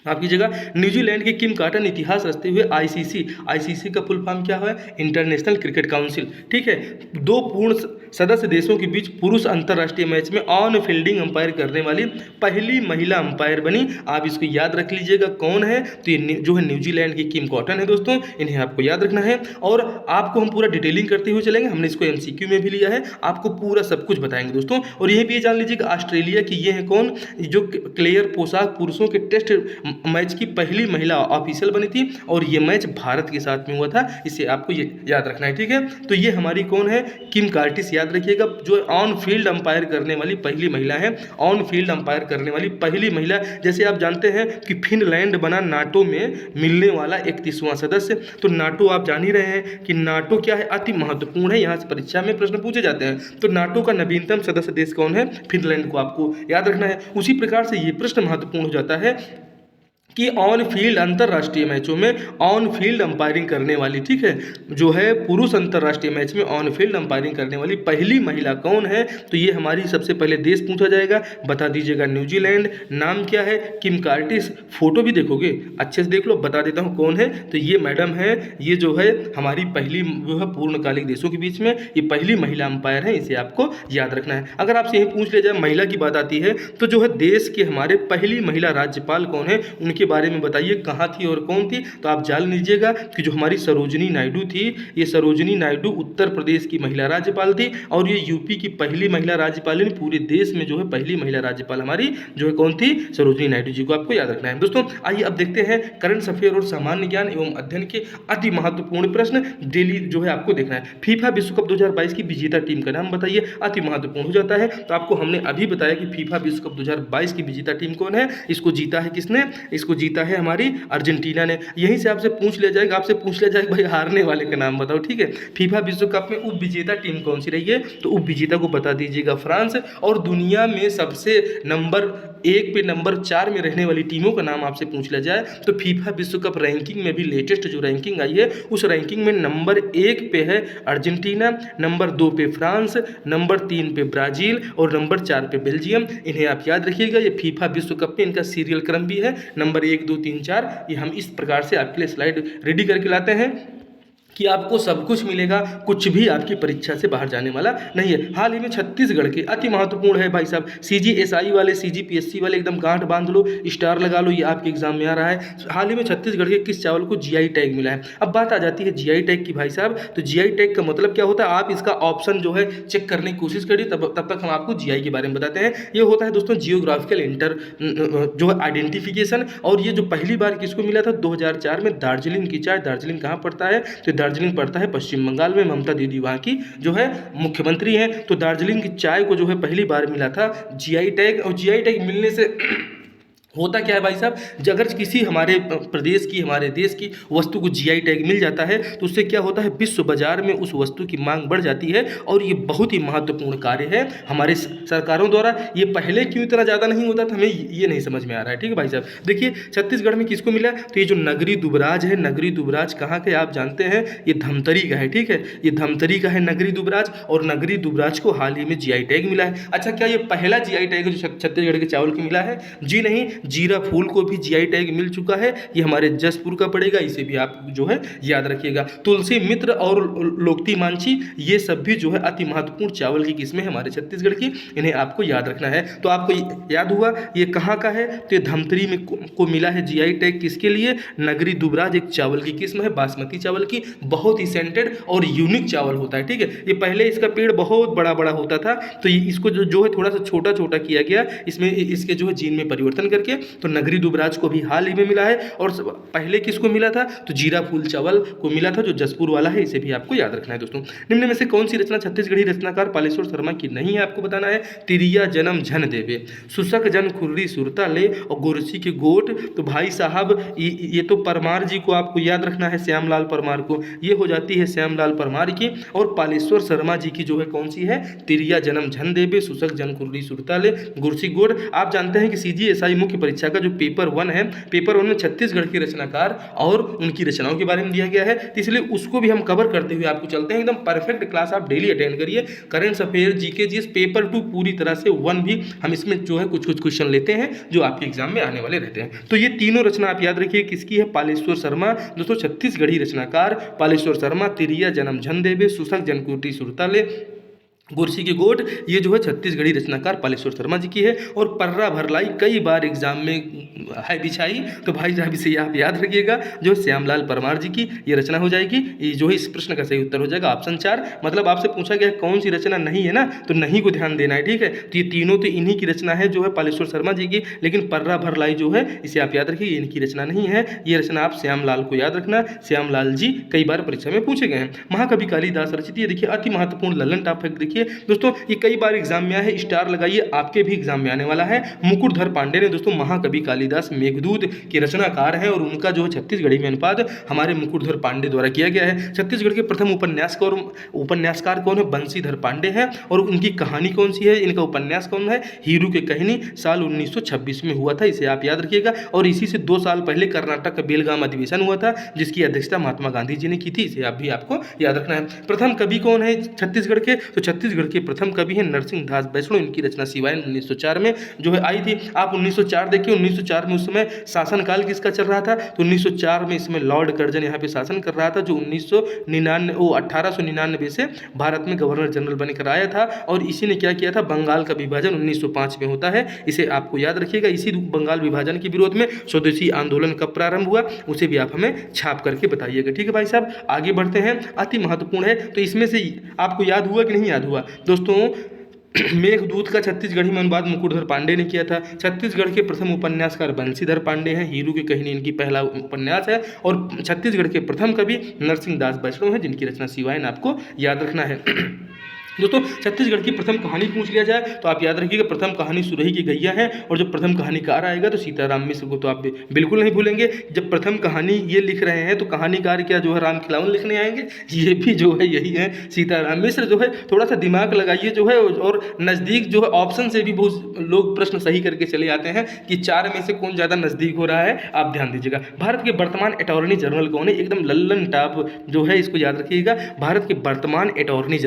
आपकी जगह न्यूजीलैंड की किम कार्टन इतिहास रचते हुए आईसीसी का फुल फॉर्म क्या है, इंटरनेशनल क्रिकेट काउंसिल, ठीक है। 2 पूर्ण सदस्य देशों के बीच पुरुष अंतर्राष्ट्रीय मैच में ऑन फील्डिंग अंपायर करने वाली पहली महिला अंपायर बनी। आप इसको याद रख लीजिएगा कौन है, तो ये जो है न्यूजीलैंड की किम कॉटन है दोस्तों, इन्हें आपको याद रखना है। और आपको हम पूरा डिटेलिंग करते हुए चलेंगे, हमने इसको एमसीक्यू में भी लिया है, आपको पूरा सब कुछ बताएंगे दोस्तों। और यही भी ये जान लीजिएगा ऑस्ट्रेलिया की ये है कौन, जो क्लेयर पोशाक पुरुषों के टेस्ट मैच की पहली महिला ऑफिशियल बनी थी, और ये मैच भारत के साथ में हुआ था। इसे आपको ये याद रखना है, ठीक है। तो ये हमारी कौन है, किम कार्टिस, याद रखिएगा, जो ऑन फील्ड अंपायर करने वाली पहली महिला है। ऑन फील्ड अंपायर करने वाली पहली महिला। जैसे आप जानते हैं कि फिनलैंड बना नाटो में मिलने वाला 31वां सदस्य। तो नाटो आप जान ही रहे हैं कि नाटो क्या है, अति महत्वपूर्ण है, यहाँ से परीक्षा में प्रश्न पूछे जाते हैं। तो नाटो का नवीनतम सदस्य देश कौन है, फिनलैंड को आपको याद रखना है। उसी प्रकार से ये प्रश्न महत्वपूर्ण हो जाता है कि ऑन फील्ड अंतर्राष्ट्रीय मैचों में ऑन फील्ड अंपायरिंग करने वाली, ठीक है, जो है पुरुष अंतर्राष्ट्रीय मैच में ऑन फील्ड अंपायरिंग करने वाली पहली महिला कौन है। तो ये हमारी सबसे पहले देश पूछा जाएगा, बता दीजिएगा न्यूजीलैंड। नाम क्या है, किम कार्टिस। फोटो भी देखोगे, अच्छे से देख लो, बता देता हूँ कौन है। तो ये मैडम है, ये जो है हमारी पहली जो है पूर्णकालिक देशों के बीच में ये पहली महिला अंपायर है, इसे आपको याद रखना है। अगर आपसे यही पूछ लिया जाए महिला की बात आती है, तो जो है देश के हमारे पहली महिला राज्यपाल कौन है, उनके बारे में बताइए, कहाँ थी और कौन थी। तो आप जान लीजिएगा कि जो हमारी सरोजिनी नायडू थी, ये सरोजिनी नायडू उत्तर प्रदेश की महिला राज्यपाल थी, और ये यूपी की पहली महिला राज्यपाल, पूरे देश में जो है पहली महिला राज्यपाल हमारी जो है कौन थी, सरोजिनी नायडू जी को आपको याद रखना है दोस्तों। आइए अब देखते हैं करंट अफेयर और सामान्य ज्ञान एवं अध्ययन के अति महत्वपूर्ण प्रश्न डेली जो है आपको देखना है। फीफा विश्व कप 2022 की विजेता टीम का नाम बताइए, अति महत्वपूर्ण हो जाता है। तो आपको हमने अभी बताया कि फीफा विश्व कप 2022 की विजेता टीम कौन है, इसको जीता है किसने, इसको जीता है हमारी अर्जेंटीना ने। यहीं से आपसे पूछ लिया जाएगा, भाई हारने वाले का नाम बताओ, ठीक है। फीफा विश्व कप में उप विजेता टीम कौन सी रही है, तो उप विजेता को बता दीजिएगा फ्रांस। और दुनिया में सबसे नंबर 1 पे नंबर 4 में रहने वाली टीमों का नाम आपसे पूछ लिया जाए, तो फीफा विश्व कप रैंकिंग में भी लेटेस्ट जो रैंकिंग आई है, उस रैंकिंग में नंबर 1 पे है अर्जेंटीना, नंबर 2 पे फ्रांस, नंबर 3 पे ब्राज़ील और नंबर 4 पे बेल्जियम। इन्हें आप याद रखिएगा, ये फीफा विश्व कप में इनका सीरियल क्रम भी है, नंबर 1 2 3 4। ये हम इस प्रकार से आपके लिए स्लाइड रेडी करके लाते हैं। कि आपको सब कुछ मिलेगा, कुछ भी आपकी परीक्षा से बाहर जाने वाला नहीं है। हाल ही में छत्तीसगढ़ के अति महत्वपूर्ण है भाई साहब, सीजीएसआई वाले, सीजीपीएससी वाले एकदम गांठ बांध लो, स्टार लगा लो, ये आपके एग्जाम में आ रहा है। हाल ही में छत्तीसगढ़ के किस चावल को जीआई टैग मिला है। अब बात आ जाती है जीआई टैग की भाई साहब, तो जीआई टैग का मतलब क्या होता है, आप इसका ऑप्शन जो है चेक करने की कोशिश करिए, तब तक हम आपको जीआई के बारे में बताते हैं। ये होता है दोस्तों जियोग्राफिकल इंटर जो है आइडेंटिफिकेशन, और ये जो पहली बार किसको मिला था 2004 में, दार्जिलिंग की चाय। दार्जिलिंग कहाँ पड़ता है, तो दार्जिलिंग पड़ता है पश्चिम बंगाल में, ममता दीदी वहाँ की जो है मुख्यमंत्री हैं। तो दार्जिलिंग की चाय को जो है पहली बार मिला था जीआई टैग, और जीआई टैग मिलने से होता क्या है भाई साहब, अगर किसी हमारे प्रदेश की, हमारे देश की वस्तु को जीआई टैग मिल जाता है तो उससे क्या होता है, विश्व बाजार में उस वस्तु की मांग बढ़ जाती है, और ये बहुत ही महत्वपूर्ण कार्य है हमारे सरकारों द्वारा। ये पहले क्यों इतना ज़्यादा नहीं होता था, हमें ये नहीं समझ में आ रहा है। ठीक है भाई साहब, देखिए छत्तीसगढ़ में किसको मिला, तो ये जो नगरी दुबराज है, नगरी दुबराज कहाँ के आप जानते हैं, ये धमतरी का है। ठीक है, ये धमतरी का है नगरी दुबराज, और नगरी दुबराज को हाल ही में जीआई टैग मिला है। अच्छा, क्या ये पहला जीआई टैग है जो छत्तीसगढ़ के चावल की मिला है? जी नहीं, जीरा फूल को भी जीआई टैग मिल चुका है, ये हमारे जसपुर का पड़ेगा, इसे भी आप जो है याद रखिएगा। तुलसी मित्र और लोकती मांझी, ये सब भी जो है अति महत्वपूर्ण चावल की किस्में हमारे छत्तीसगढ़ की, इन्हें आपको याद रखना है। तो आपको याद हुआ ये कहाँ का है, तो ये धमतरी में को मिला है जीआई टैग। किसके लिए? नगरी दुबराज एक चावल की किस्म है, बासमती चावल की, बहुत ही सेंटेड और यूनिक चावल होता है। ठीक है, ये पहले इसका पेड़ बहुत बड़ा बड़ा होता था, तो इसको जो है थोड़ा सा छोटा छोटा किया गया, इसमें इसके जो है जीन में परिवर्तन करके, तो नगरी दुबराज को भी हाल ही में मिला है। और पहले किसको मिला था, तो जीरा फूल चावल को मिला था जो जसपुर वाला है, इसे भी आपको याद रखना है दोस्तों। निम्न में से कौन सी रचना छत्तीसगढ़ी रचनाकार पालेश्वर शर्मा की नहीं है, आपको बताना है। तिरिया जन्म झन देवे, सुसक जन खुर्री सुरता ले, और गोरसी के गोट, तो भाई साहब ये तो परमार जी को आपको याद रखना है, श्यामलाल परमार को, ये हो जाती है श्यामलाल परमार की। और पालेश्वर शर्मा जी की जो है कौन सी है, तिरिया जन्म झन देवे, सुसक जन खुर्री सुरता ले, गोरसी गोट। आप जानते हैं कि सीजीएसआई मुख्य परीक्षा का जो पेपर 1 है, पेपर 1 में छत्तीसगढ़ के रचनाकार और उनकी रचनाओं के बारे में दिया गया है, तो इसलिए उसको भी हम कवर करते हुए आपको चलते हैं। एकदम परफेक्ट क्लास आप डेली अटेंड करिए। Current affair, GK, GS, paper 2 पूरी तरह से 1 भी हम इसमें जो है कुछ कुछ क्वेश्चन लेते हैं जो आपके एग्जाम में आने वाले रहते हैं। तो ये तीनों रचना आप याद रखिए किसकी है, पालेश्वर शर्मा दोस्तों, छत्तीसगढ़ी रचनाकार पालेश्वर शर्मा। तिरिया जन्म झन देवे, सुसक जनकुटी सुरताले, गोरसी के गोट, ये जो है छत्तीसगढ़ी रचनाकार पालेश्वर शर्मा जी की है। और पर्रा भरलाई कई बार एग्जाम में है बिछाई, तो भाई साहब इसे आप याद रखिएगा, जो श्यामलाल परमार जी की ये रचना हो जाएगी। ये जो है इस प्रश्न का सही उत्तर हो जाएगा ऑप्शन 4। मतलब आपसे पूछा गया कौन सी रचना नहीं है ना, तो नहीं को ध्यान देना है। ठीक है, तो ये तीनों तो इन्हीं की रचना है जो है पालेश्वर शर्मा जी की, लेकिन पर्रा भरलाई जो है इसे आप याद रखिए, इनकी रचना नहीं है। ये रचना आप श्यामलाल को याद रखना, श्यामलाल जी कई बार परीक्षा में पूछे गए हैं। महाकवि कालिदास रचित, ये देखिए अति महत्वपूर्ण ललन टॉप फैक्ट देखिए दोस्तों, ये कई बार एग्जाम में आया है, स्टार लगाइए, आपके भी एग्जाम में आने वाला है। मुकुटधर पांडे ने दोस्तों महाकवि कालिदास मेघदूत के रचनाकार हैं, और उनका जो है छत्तीसगढ़ी में अनुवाद हमारे मुकुटधर पांडे द्वारा किया गया है। छत्तीसगढ़ के प्रथम उपन्यासकार कौन है, बंसीधर पांडे हैं। और उनकी कहानी कौन सी है, इनका उपन्यास कौन है, हीरू के कहनी, साल 1926 में हुआ था, इसे आप याद रखिएगा। और इसी से 2 साल पहले कर्नाटक का बेलगाम अधिवेशन हुआ था, जिसकी अध्यक्षता महात्मा गांधी जी ने की थी, इसे आप भी आपको याद रखना है। प्रथम कवि कौन है छत्तीसगढ़ के, तो छत्तीसगढ़ के प्रथम कवि हैं नरसिंह दास बैष्णो, इनकी रचना सिवायन 1904 में जो है आई थी। आप 1904 देखिए, 1904 में उस समय शासनकाल किसका चल रहा था, तो 1904 में इसमें लॉर्ड कर्जन यहाँ पे शासन कर रहा था, जो 1899 से भारत में गवर्नर जनरल बनकर आया था। और इसी ने क्या किया था, बंगाल का विभाजन 1905 में होता है, इसे आपको याद रखिएगा। इसी बंगाल विभाजन के विरोध में स्वदेशी आंदोलन कब प्रारंभ हुआ, उसे भी आप हमें छाप करके बताइएगा। ठीक है भाई साहब, आगे बढ़ते हैं, अति महत्वपूर्ण है। तो इसमें से आपको याद हुआ कि नहीं याद हुआ दोस्तों, मेघदूत का छत्तीसगढ़ी में अनुवाद मुकुटधर पांडे ने किया था। छत्तीसगढ़ के प्रथम उपन्यासकार बंसीधर पांडे हैं, हीरू की कहानी इनकी पहला उपन्यास है। और छत्तीसगढ़ के प्रथम कवि नरसिंह दास बैष्णो हैं, जिनकी रचना सिवायन आपको याद रखना है। दोस्तों छत्तीसगढ़ की प्रथम कहानी पूछ लिया जाए तो आप याद रखिएगा, प्रथम कहानी सुरही की गैया है। और जब प्रथम कहानीकार आएगा तो सीताराम मिश्र को तो आप बिल्कुल नहीं भूलेंगे। जब प्रथम कहानी ये लिख रहे हैं तो कहानीकार क्या जो है राम खिलावन लिखने आएंगे, ये भी जो है यही है सीताराम मिश्र। जो है थोड़ा सा दिमाग लगाइए जो है, और नज़दीक जो है ऑप्शन से भी बहुत लोग प्रश्न सही करके चले आते हैं कि 4 में से कौन ज़्यादा नज़दीक हो रहा है, आप ध्यान दीजिएगा। भारत के वर्तमान अटॉर्नी जनरल कौन है, एकदम लल्लन टॉप जो है, इसको याद रखिएगा। भारत के वर्तमान अटॉर्नी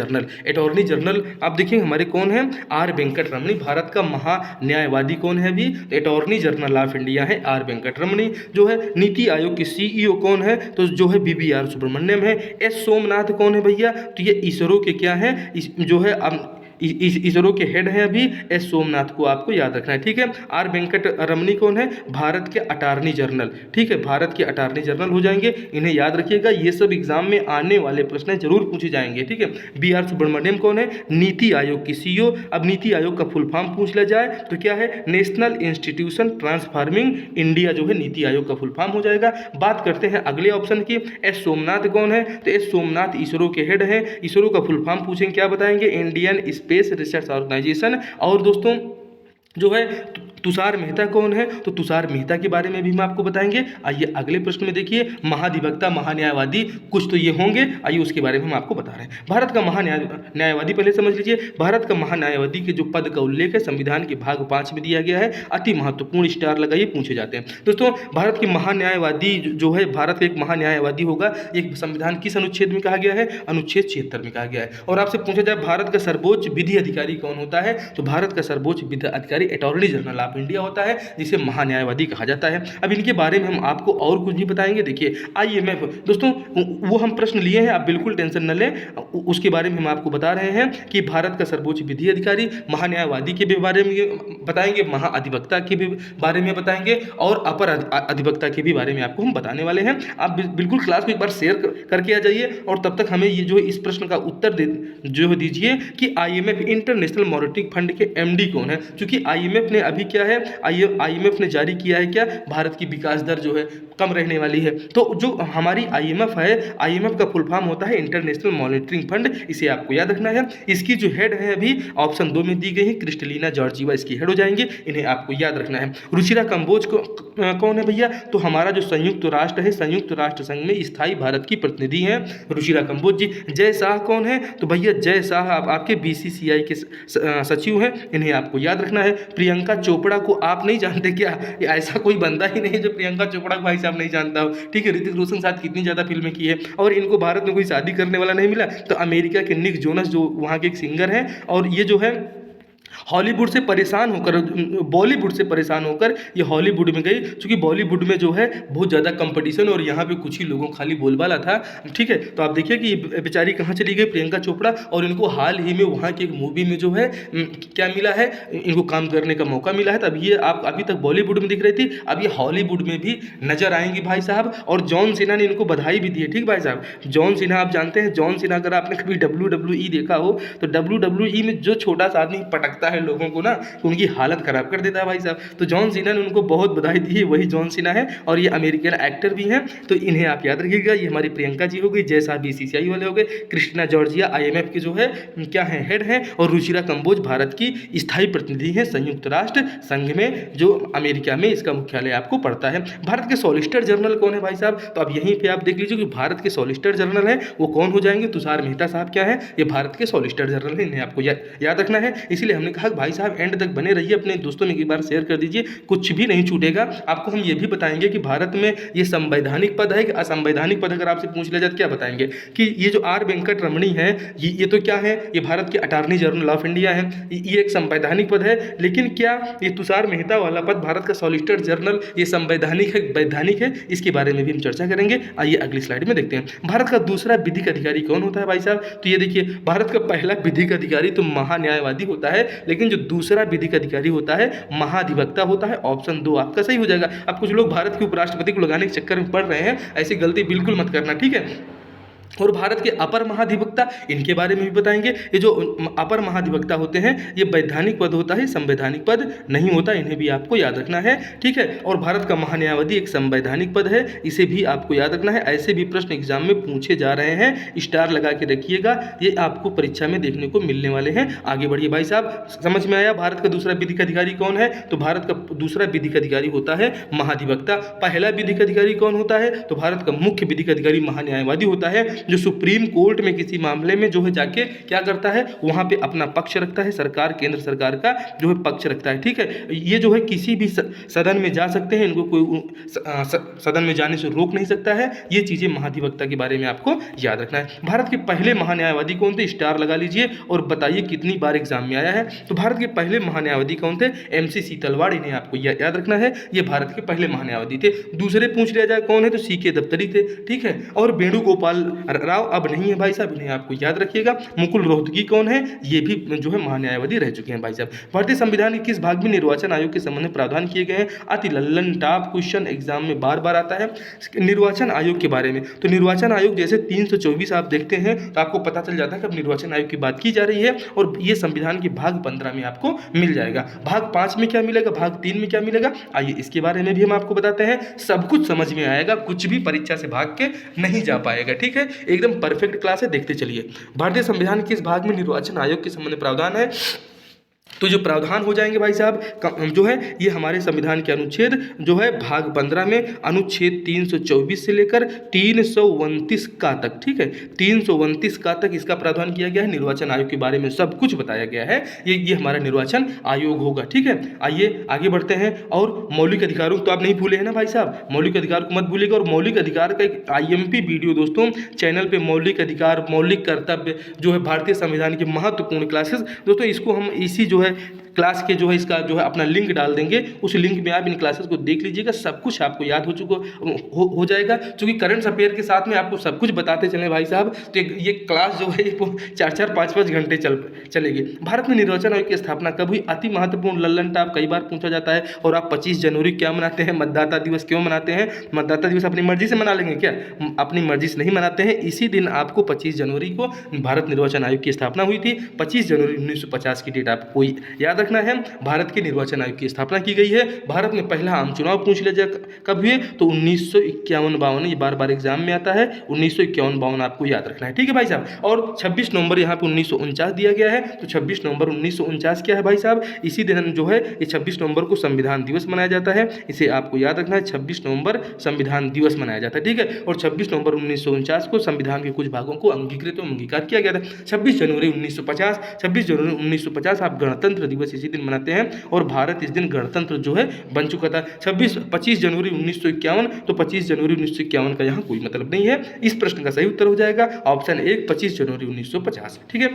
अटॉर्नी जनरल आप देखेंगे हमारे कौन है, आर वेंकट रमणी। भारत का महान्यायवादी कौन है अभी, तो अटॉर्नी जनरल ऑफ इंडिया है आर वेंकट रमणी। जो है नीति आयोग के सीईओ कौन है, तो जो है बीवीआर सुब्रमण्यम है। एस सोमनाथ कौन है भैया, तो ये इसरो के क्या है, जो है इसरो के हेड हैं अभी एस सोमनाथ को आपको याद रखना है, ठीक है। आर वेंकट रमणी कौन है, भारत के अटॉर्नी जनरल, ठीक है, भारत के अटॉर्नी जनरल हो जाएंगे, इन्हें याद रखिएगा, ये सब एग्जाम में आने वाले प्रश्न जरूर पूछे जाएंगे, ठीक है। बी आर सुब्रमण्यम कौन है, नीति आयोग की सीईओ। अब नीति आयोग का फुल फॉर्म पूछ लिया जाए तो क्या है, नेशनल इंस्टीट्यूशन ट्रांसफॉर्मिंग इंडिया जो है नीति आयोग का फुल फॉर्म हो जाएगा। बात करते हैं अगले ऑप्शन की, एस सोमनाथ कौन है, तो एस सोमनाथ इसरो के हेड है। इसरो का फुल फॉर्म पूछेंगे, क्या बताएंगे, इंडियन स्पेस रिसर्च ऑर्गेनाइजेशन। और दोस्तों जो है तुषार मेहता कौन है, तो तुषार मेहता के बारे में भी हम आपको बताएंगे। आइए अगले प्रश्न में देखिए, महाधिवक्ता महान्यायवादी कुछ तो ये होंगे, आइए उसके बारे में हम आपको बता रहे हैं। भारत का महान्यायवादी पहले समझ लीजिए, भारत का महान्यायवादी के जो पद का उल्लेख है संविधान के भाग 5 में दिया गया है। अति महत्वपूर्ण, स्टार लगाइए, पूछे जाते हैं। दोस्तों भारत के महान्यायवादी जो है, भारत का एक महान्यायवादी होगा, एक संविधान किस अनुच्छेद में कहा गया है, अनुच्छेद 76 में कहा गया है। और आपसे पूछा जाए भारत का सर्वोच्च विधि अधिकारी कौन होता है, तो भारत का सर्वोच्च विधि अधिकारी अटॉर्नी जनरल ऑफ इंडिया होता है, जिसे महान्यायवादी कहा जाता है। अब इनके बारे में हम आपको और कुछ भी बताएंगे। देखिए आईएमएफ, दोस्तों वो हम प्रश्न लिए हैं, आप बिल्कुल टेंशन न लें, उसके बारे में हम आपको बता रहे हैं कि भारत का सर्वोच्च विधि अधिकारी, महान्यायवादी के भी बारे में बताएंगे, महाअधिवक्ता के भी बारे में बताएंगे, और अपर अधिवक्ता के भी बारे में आपको हम बताने वाले हैं। आप बिल्कुल क्लास को एक बार शेयर करके आ जाइए, और तब तक हमें ये जो इस प्रश्न का उत्तर जो दीजिए कि आईएमएफ इंटरनेशनल मॉनिटरी फंड के एमडी कौन है। क्योंकि आईएमएफ ने अभी क्या है, आईएमएफ ने जारी किया है क्या, भारत की विकास दर जो है कम रहने वाली है। तो जो हमारी आईएमएफ है, आईएमएफ का फुल फॉर्म होता है इंटरनेशनल मॉनिटरिंग फंड, इसे आपको याद रखना है। इसकी जो हेड है अभी ऑप्शन 2 में दी गई है, क्रिस्टलिना जॉर्जिवा इसकी हेड हो जाएंगे, इन्हें आपको याद रखना है। रुचिरा कंबोज कौन है भैया, तो हमारा जो संयुक्त राष्ट्र है, संयुक्त राष्ट्र संघ में स्थायी भारत की प्रतिनिधि हैं रुचिरा कंबोज जी। जय शाह कौन है, तो भैया जय शाह आपके बीसीसीआई के सचिव हैं, इन्हें आपको याद रखना है। प्रियंका चोपड़ा को आप नहीं जानते क्या, ऐसा कोई बंदा ही नहीं जो प्रियंका चोपड़ा को भाई साहब नहीं जानता हो, ठीक है। ऋतिक रोशन साथ कितनी ज़्यादा फिल्में की है, और इनको भारत में कोई शादी करने वाला नहीं मिला, तो अमेरिका के निक जोनस जो वहाँ के एक सिंगर हैं, और ये जो है हॉलीवुड से परेशान होकर, बॉलीवुड से परेशान होकर ये हॉलीवुड में गई, क्योंकि बॉलीवुड में जो है बहुत ज़्यादा कंपटीशन, और यहाँ पे कुछ ही लोगों खाली बोलबाला था, ठीक है। तो आप देखिए कि ये बेचारी कहाँ चली गई, प्रियंका चोपड़ा, और इनको हाल ही में वहाँ की एक मूवी में जो है क्या मिला है, इनको काम करने का मौका मिला है। तब ये आप अभी तक बॉलीवुड में दिख रही थी, अब ये हॉलीवुड में भी नजर आएंगी भाई साहब। और जॉन सीना ने इनको बधाई भी दी है, ठीक भाई साहब। जॉन सीना आप जानते हैं, जॉन सीना अगर आपने कभी WWE देखा हो, तो WWE में जो छोटा सा आदमी पटकता है लोगों को ना, तो उनकी हालत खराब कर देता है भाई साहब। तो जॉन सीना ने उनको बहुत बधाई दी है, वही जॉन सीना है, और ये अमेरिकन एक्टर भी हैं, तो इन्हें आप याद रखिएगा। ये हमारी प्रियंका जी हो गई, जैसा बीसीसीआई वाले हो गए, क्रिस्टिना जॉर्जिया आईएमएफ के जो है क्या है, हेड है, और रुचिरा कंबोज भारत की स्थायी प्रतिनिधि है संयुक्त राष्ट्र संघ में, जो अमेरिका में इसका मुख्यालय आपको पड़ता है। भारत के सॉलिसिटर जनरल कौन है भाई साहब, तो अब यहीं पे आप देख लीजिए कि भारत के सॉलिसिटर जनरल हैं वो कौन हो जाएंगे, तुषार मेहता साहब क्या है, ये भारत के सॉलिसिटर जनरल हैं, इन्हें आपको याद रखना है। इसीलिए हमने कहा भाई साहब एंड तक बने रहिए, अपने दोस्तों में एक बार शेयर कर दीजिए, कुछ भी नहीं छूटेगा। आपको हम ये भी बताएंगे कि भारत में ये संवैधानिक पद है कि असंवैधानिक पद, अगर आपसे पूछ लिया जाए क्या बताएंगे कि ये जो आर वेंकट रमणी है, ये तो क्या है, ये भारत के अटॉर्नी जनरल ऑफ इंडिया है, ये एक संवैधानिक पद है। लेकिन क्या ये तुषार मेहता वाला पद, भारत का सॉलिसिटर जनरल, ये संवैधानिक है, वैधानिक है, इसके बारे में भी हम चर्चा करेंगे। आइए अगली स्लाइड में देखते हैं। भारत का दूसरा विधिक अधिकारी कौन होता है भाई साहब, तो ये देखिए भारत का पहला विधिक अधिकारी तो महान्यायवादी होता है, लेकिन जो दूसरा विधिक अधिकारी होता है महाधिवक्ता होता है। ऑप्शन 2 आपका सही हो जाएगा। अब कुछ लोग भारत के उपराष्ट्रपति को लगाने के चक्कर में पड़ रहे हैं, ऐसी गलती बिल्कुल मत करना, ठीक है। और भारत के अपर महाधिवक्ता, इनके बारे में भी बताएंगे। ये जो अपर महाधिवक्ता होते हैं, ये वैधानिक पद होता है, संवैधानिक पद नहीं होता, इन्हें भी आपको याद रखना है, ठीक है। और भारत का महान्यायवादी एक संवैधानिक पद है, इसे भी आपको याद रखना है। ऐसे भी प्रश्न एग्जाम में पूछे जा रहे हैं, स्टार लगा के रखिएगा, ये आपको परीक्षा में देखने को मिलने वाले हैं। आगे बढ़िए भाई साहब, समझ में आया भारत का दूसरा विधिक अधिकारी कौन है, तो भारत का दूसरा विधिक अधिकारी होता है महाधिवक्ता। पहला विधिक अधिकारी कौन होता है, तो भारत का मुख्य विधिक अधिकारी महान्यायवादी होता है। जो सुप्रीम कोर्ट में किसी मामले में जो है जाके क्या करता है, वहाँ पे अपना पक्ष रखता है, सरकार केंद्र सरकार का जो है पक्ष रखता है। ठीक है, ये जो है किसी भी सदन में जा सकते हैं, इनको कोई सदन में जाने से रोक नहीं सकता है। ये चीज़ें महाधिवक्ता के बारे में आपको याद रखना है। भारत के पहले महान्यायवादी कौन थे, स्टार लगा लीजिए और बताइए कितनी बार एग्जाम में आया है। तो भारत के पहले महान्यायवादी कौन थे, MC सीतलवाड़, इन्हें आपको याद रखना है, ये भारत के पहले महान्यायवादी थे। दूसरे पूछ लिया जाए कौन है, तो CK दफ्तरी थे। ठीक है, और वेणुगोपाल राव अब नहीं है भाई साहब, इन्हें आपको याद रखिएगा। मुकुल रोहतगी कौन है, ये भी जो है महान्यायवादी रह चुके हैं भाई साहब। भारतीय संविधान के किस भाग में निर्वाचन आयोग के संबंध में प्रावधान किए गए हैं, अति लल्लन टॉप क्वेश्चन एग्जाम में बार बार आता है निर्वाचन आयोग के बारे में। तो निर्वाचन आयोग जैसे 324 आप देखते हैं तो आपको पता चल जाता है कि अब निर्वाचन आयोग की बात की जा रही है, और ये संविधान के भाग 15 में आपको मिल जाएगा। भाग 5 में क्या मिलेगा, भाग 3 में क्या मिलेगा, आइए इसके बारे में भी हम आपको बताते हैं। सब कुछ समझ में आएगा, कुछ भी परीक्षा से भाग के नहीं जा पाएगा। ठीक है, एकदम परफेक्ट क्लास है, देखते चलिए। भारतीय संविधान के किस भाग में निर्वाचन आयोग के संबंध में प्रावधान है, तो जो प्रावधान हो जाएंगे भाई साहब जो है ये हमारे संविधान के अनुच्छेद जो है भाग 15 में अनुच्छेद 324 से लेकर 329 का तक। ठीक है, 329 का तक इसका प्रावधान किया गया है। निर्वाचन आयोग के बारे में सब कुछ बताया गया है, ये हमारा निर्वाचन आयोग होगा। ठीक है, आइए आगे बढ़ते हैं। और मौलिक अधिकारों तो आप नहीं भूले हैं ना भाई साहब, मौलिक अधिकार को मत भूलिएगा। और मौलिक अधिकार का एक IMP वीडियो दोस्तों चैनल पे, मौलिक अधिकार मौलिक कर्तव्य जो है भारतीय संविधान की महत्वपूर्ण क्लासेस दोस्तों, इसको हम इसी जो है क्लास के जो है इसका जो है अपना लिंक डाल देंगे, उस लिंक में आप इन क्लासेस को देख लीजिएगा, सब कुछ आपको याद हो जाएगा। क्योंकि करंट अफेयर के साथ में आपको सब कुछ बताते चले भाई साहब, तो ये क्लास जो है 4-4 5-5 घंटे चलेगी। भारत में निर्वाचन आयोग की स्थापना कब हुई, अति महत्वपूर्ण लल्लन टॉप कई बार पूछा जाता है। और आप 25 जनवरी क्या मनाते हैं, मतदाता दिवस क्यों मनाते हैं, मतदाता दिवस अपनी मर्जी से मना लेंगे क्या, अपनी मर्जी से नहीं मनाते हैं। इसी दिन आपको 25 जनवरी को भारत निर्वाचन आयोग की स्थापना हुई थी। 25 जनवरी 1950 की डेट आपको याद रखना है। भारत के निर्वाचन आयोग की स्थापना की गई है। भारत में पहला आम चुनाव पूछ लिया जाए कब हुए, तो 1951-52, ये बार बार एग्जाम में आता है, 1951-52 आपको याद रखना है। ठीक है भाई साहब, और 26 नवंबर यहाँ पे 1949 दिया गया है। तो 26 नवंबर 1949 क्या है भाई साहब, इसी दिन जो है ये 26 नवंबर को संविधान दिवस मनाया जाता है, इसे आपको याद रखना है। 26 नवंबर संविधान दिवस मनाया जाता है। ठीक है, और 26 नवंबर 1949 को संविधान के कुछ भागों को अंगीकृत और अंगीकार किया गया था। 26 जनवरी 1950 आप गणतंत्र दिवस इसी दिन मनाते हैं, और भारत इस दिन गणतंत्र जो है बन चुका था। 25 जनवरी 1951, तो 25 जनवरी 1951 का यहाँ कोई मतलब नहीं है। इस प्रश्न का सही उत्तर हो जाएगा ऑप्शन 1, 25 जनवरी 1950। ठीक है,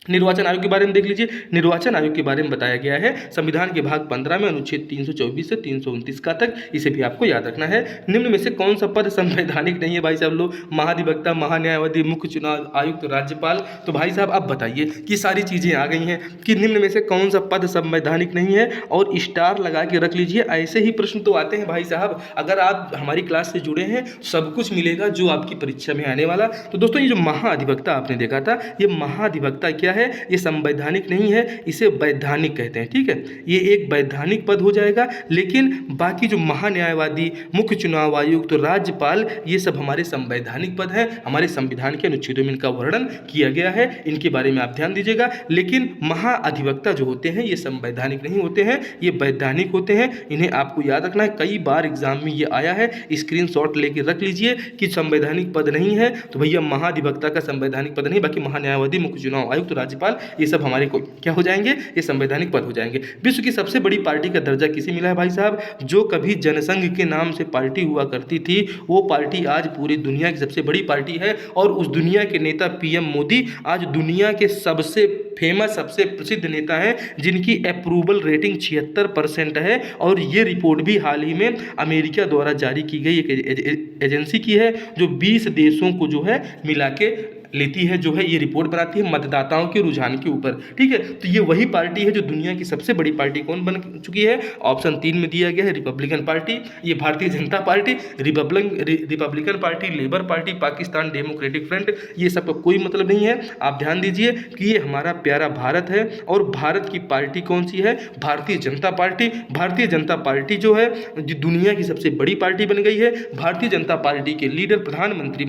निर्वाचन आयोग के बारे में देख लीजिए। निर्वाचन आयोग के बारे में बताया गया है संविधान के भाग 15 में अनुच्छेद 324 से 329 का तक, इसे भी आपको याद रखना है। निम्न में से कौन सा पद संवैधानिक नहीं है भाई साहब लोग, महाधिवक्ता, महान्यायवादी, मुख्य चुनाव आयुक्त, राज्यपाल। तो भाई साहब आप बताइए कि सारी चीज़ें आ गई हैं कि निम्न में से कौन सा पद संवैधानिक नहीं है, और स्टार लगा के रख लीजिए। ऐसे ही प्रश्न तो आते हैं भाई साहब, अगर आप हमारी क्लास से जुड़े हैं सब कुछ मिलेगा जो आपकी परीक्षा में आने वाला। तो दोस्तों ये जो महाधिवक्ता आपने देखा था, ये महाधिवक्ता क्या है, ये संवैधानिक नहीं है, इसे वैधानिक कहते हैं। ठीक है, ये एक वैधानिक पद हो जाएगा। लेकिन बाकी जो महान्यायवादी, मुख्य चुनाव आयुक्त, तो राज्यपाल, ये सब हमारे संवैधानिक पद हैं। हमारे संविधान के अनुच्छेदों में इनका वर्णन किया गया है, इनके बारे में आप ध्यान दीजिएगा। लेकिन महाअधिवक्ता जो होते हैं ये संवैधानिक नहीं होते हैं, ये वैधानिक होते हैं। इन्हें आपको याद रखना है, कई बार एग्जाम में ये आया है, स्क्रीनशॉट लेके रख लीजिए कि संवैधानिक पद नहीं है तो भैया महाधिवक्ता का संवैधानिक पद नहीं, बाकी महान्यायवादी, मुख्य चुनाव आयुक्त, राज्यपाल, ये सब हमारे को क्या हो जाएंगे, ये संवैधानिक पद हो जाएंगे। विश्व की सबसे बड़ी पार्टी का दर्जा किसे मिला है भाई साहब, जो कभी जनसंघ के नाम से पार्टी हुआ करती थी, वो पार्टी आज पूरी दुनिया की सबसे बड़ी पार्टी है। और उस दुनिया के नेता PM मोदी आज दुनिया के सबसे फेमस, सबसे प्रसिद्ध नेता हैं, जिनकी अप्रूवल रेटिंग 76% है। और ये रिपोर्ट भी हाल ही में अमेरिका द्वारा जारी की गई एक एजेंसी की है, जो 20 देशों को जो है मिला के लेती है, जो है ये रिपोर्ट बनाती है मतदाताओं के रुझान के ऊपर। ठीक है, तो ये वही पार्टी है जो दुनिया की सबसे बड़ी पार्टी कौन बन चुकी है, ऑप्शन 3 में दिया गया है, रिपब्लिकन पार्टी। ये Bharatiya Janata party, Republican party, labour party, Pakistan democratic front, ये सब का कोई मतलब नहीं है। आप ध्यान दीजिए कि ये हमारा प्यारा भारत है, और भारत की पार्टी कौन सी है, भारतीय जनता पार्टी। भारतीय जनता पार्टी जो है दुनिया की सबसे बड़ी पार्टी बन गई है। भारतीय जनता पार्टी के लीडर प्रधानमंत्री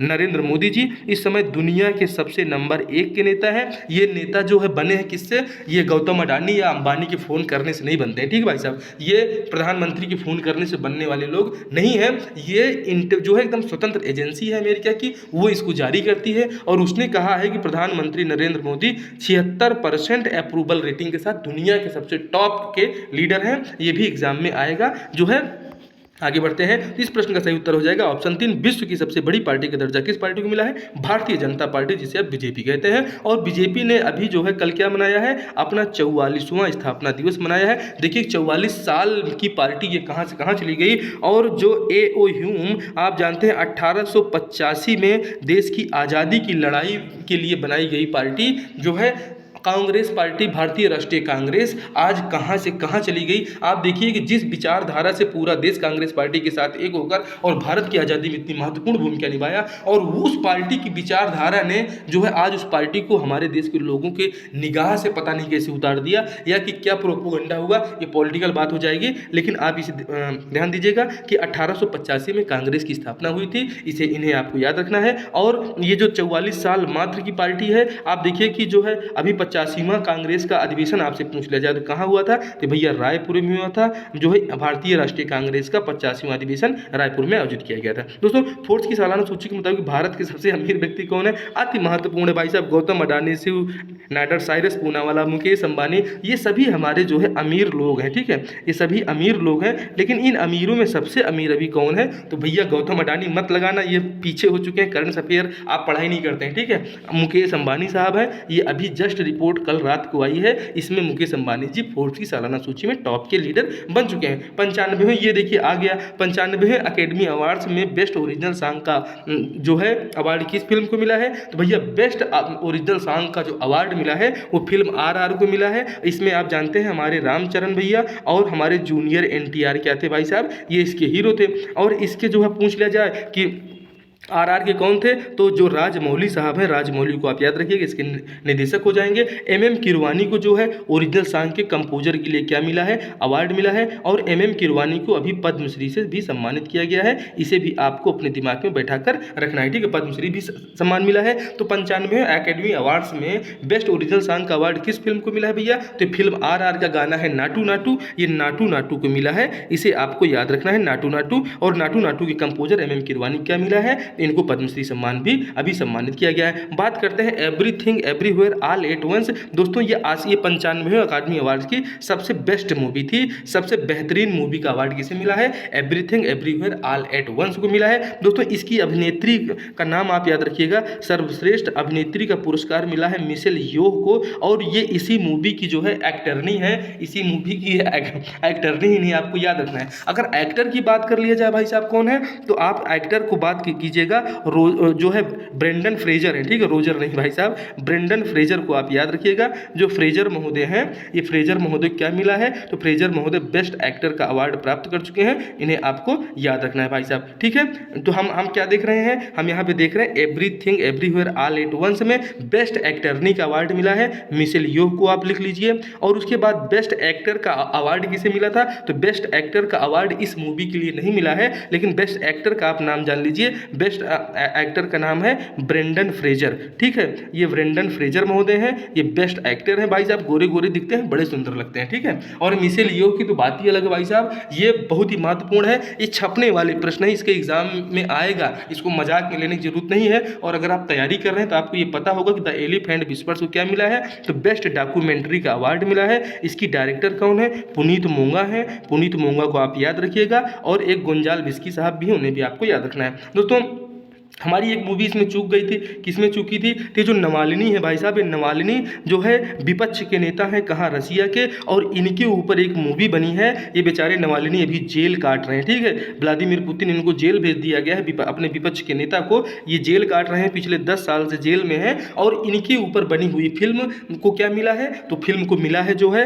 नरेंद्र मोदी जी इस समय समय दुनिया के सबसे नंबर 1 के नेता हैं। ये नेता जो है बने हैं किससे? ये गौतम अडानी या अंबानी के फ़ोन करने से नहीं बनते हैं, ठीक है भाई साहब। ये प्रधानमंत्री के फ़ोन करने से बनने वाले लोग नहीं हैं। ये जो है एकदम स्वतंत्र एजेंसी है अमेरिका की, वो इसको जारी करती है और उसने कहा है कि प्रधानमंत्री नरेंद्र मोदी 76% अप्रूवल रेटिंग के साथ दुनिया के सबसे टॉप के लीडर हैं। ये भी एग्जाम में आएगा जो है। आगे बढ़ते हैं। इस प्रश्न का सही उत्तर हो जाएगा ऑप्शन 3, विश्व की सबसे बड़ी पार्टी का दर्जा किस पार्टी को मिला है? भारतीय जनता पार्टी, जिसे अब बीजेपी कहते हैं। और बीजेपी ने अभी जो है कल क्या मनाया है? अपना 44वां स्थापना दिवस मनाया है। देखिए 44 साल की पार्टी ये कहाँ से कहाँ चली गई। और जो ए.ओ. ह्यूम आप जानते हैं 1885 में देश की आज़ादी की लड़ाई के लिए बनाई गई पार्टी जो है कांग्रेस पार्टी, भारतीय राष्ट्रीय कांग्रेस, आज कहां से कहां चली गई। आप देखिए कि जिस विचारधारा से पूरा देश कांग्रेस पार्टी के साथ एक होकर और भारत की आज़ादी में इतनी महत्वपूर्ण भूमिका निभाया, और उस पार्टी की विचारधारा ने जो है आज उस पार्टी को हमारे देश के लोगों के निगाह से पता नहीं कैसे उतार दिया, या कि क्या प्रोपोगंडा हुआ, ये पॉलिटिकल बात हो जाएगी। लेकिन आप इसे ध्यान दीजिएगा कि 1885 में कांग्रेस की स्थापना हुई थी, इन्हें आपको याद रखना है। और ये जो 44 साल मात्र की पार्टी है, आप देखिए कि जो है अभी 85वां कांग्रेस का अधिवेशन आपसे पूछ लिया जाए तो कहाँ हुआ था? तो भैया रायपुर में हुआ था। जो है भारतीय राष्ट्रीय कांग्रेस का 85वां अधिवेशन रायपुर में आयोजित किया गया था। दोस्तों फोर्ब्स की सालाना सूची के मुताबिक भारत के सबसे अमीर व्यक्ति कौन है? अति महत्वपूर्ण है भाई साहब। गौतम अडानी, शिव नाडर, साइरस पूनावाला, मुकेश अंबानी, ये सभी हमारे जो है अमीर लोग हैं, ठीक है। ये सभी अमीर लोग हैं। लेकिन इन अमीरों में सबसे अमीर अभी कौन है? तो भैया गौतम अडानी मत लगाना, ये पीछे हो चुके हैं, करंट अफेयर आप पढ़ाई नहीं करते हैं, ठीक है। मुकेश अंबानी साहब है, ये अभी जस्ट रिपोर्ट कल रात को आई है। इसमें मुकेश अंबानी जी फोर्ब्स की सालाना सूची में टॉप के लीडर बन चुके हैं। 95वें ये देखिए आ गया, 95वें अकेडमी अवार्ड्स में बेस्ट ओरिजिनल सॉन्ग का जो है अवार्ड किस फिल्म को मिला है? तो भैया बेस्ट ओरिजिनल सॉन्ग का जो अवार्ड मिला है वो फिल्म RR को मिला है। इसमें आप जानते हैं हमारे रामचरण भैया और हमारे जूनियर NTR क्या थे भाई साहब? ये इसके हीरो थे। और इसके जो है पूछ लिया जाए कि RR के कौन थे? तो जो राजमौली साहब हैं, राजमौली को आप याद रखिएगा, इसके निदेशक हो जाएंगे। MM किरवानी को जो है ओरिजिनल सॉन्ग के कंपोजर के लिए क्या मिला है? अवार्ड मिला है। और MM किरवानी को अभी पद्मश्री से भी सम्मानित किया गया है। इसे भी आपको अपने दिमाग में बैठा कर रखना है, ठीक है। पद्मश्री भी सम्मान मिला है। तो 95वें अकेडमी अवार्ड्स में बेस्ट ओरिजिनल सॉन्ग का अवार्ड किस फिल्म को मिला है भैया? तो फिल्म RR का गाना है नाटू नाटू, ये नाटू नाटू को मिला है। इसे आपको याद रखना है, नाटू नाटू। और नाटू नाटू के कंपोजर MM किरवानी क्या मिला है? इनको पद्मश्री सम्मान भी अभी सम्मानित किया गया है। बात करते हैं everything everywhere all at once. दोस्तों ये 95वें अकादमी अवार्ड की सबसे बेस्ट मूवी थी। सबसे बेहतरीन मूवी का अवार्ड किसे मिला है? Everything everywhere all at once को मिला है। दोस्तों इसकी अभिनेत्री का नाम आप याद रखिएगा, सर्वश्रेष्ठ अभिनेत्री का पुरस्कार मिला है मिशेल योह को। और ये इसी मूवी की जो है एक्टरनी है, इसी मूवी की एक्टरनी ही नहीं, आपको याद रखना है। अगर एक्टर की बात कर लिया जाए भाई साहब कौन है, तो आप एक्टर को बात कीजिएगा जो है ब्रेंडन फ्रेजर है, ठीक है, रोजर नहीं भाई साहब, ब्रेंडन फ्रेजर को आप याद रखिएगा। जो फ्रेजर महोदय हैं, ये फ्रेजर महोदय क्या मिला है? तो फ्रेजर महोदय बेस्ट एक्टर का अवार्ड प्राप्त कर चुके हैं। इन्हें आपको याद रखना है भाई साहब, ठीक है। तो हम क्या देख रहे हैं? हम यहाँ पे देख रहे हैं everything everywhere all at once में बेस्ट एक्टरनी का अवार्ड मिला है मिशेल योह को, आप लिख लीजिए। और उसके बाद बेस्ट एक्टर का अवार्ड किसे मिला था? तो बेस्ट एक्टर का अवार्ड इस मूवी के लिए नहीं मिला है, लेकिन बेस्ट एक्टर का आप नाम जान लीजिए। बेस्ट एक्टर का नाम है ब्रेंडन फ्रेजर, ठीक है। ये ब्रेंडन फ्रेजर महोदय हैं, ये बेस्ट एक्टर हैं भाई साहब। गोरे गोरे दिखते हैं, बड़े सुंदर लगते हैं, ठीक है। और मिशेल योह की तो बात ही अलग है भाई साहब, ये बहुत ही महत्वपूर्ण है। ये छपने वाले प्रश्न है, इसके एग्जाम में आएगा, इसको मजाक में लेने की जरूरत नहीं है। और अगर आप तैयारी कर रहे हैं तो आपको ये पता होगा कि द एलिफेंट विस्पर्स को क्या मिला है? तो बेस्ट डॉक्यूमेंट्री का अवार्ड मिला है। इसकी डायरेक्टर कौन है? पुनीत मोंगा है। पुनीत मोंगा को आप याद रखिएगा। और एक गोंजाल बिस्की साहब भी, उन्हें भी आपको याद रखना है। दोस्तों हमारी एक मूवी इसमें चूक गई थी। किसमें चूकी थी? तो जो नवालिनी है भाई साहब, ये नवालिनी जो है विपक्ष के नेता हैं, कहाँ? रसिया के। और इनके ऊपर एक मूवी बनी है। ये बेचारे नवालिनी अभी जेल काट रहे हैं, ठीक है। व्लादिमीर पुतिन इनको जेल भेज दिया गया है, अपने विपक्ष के नेता को ये जेल काट रहे हैं, पिछले 10 साल से जेल में है। और इनके ऊपर बनी हुई फिल्म को क्या मिला है? तो फिल्म को मिला है जो है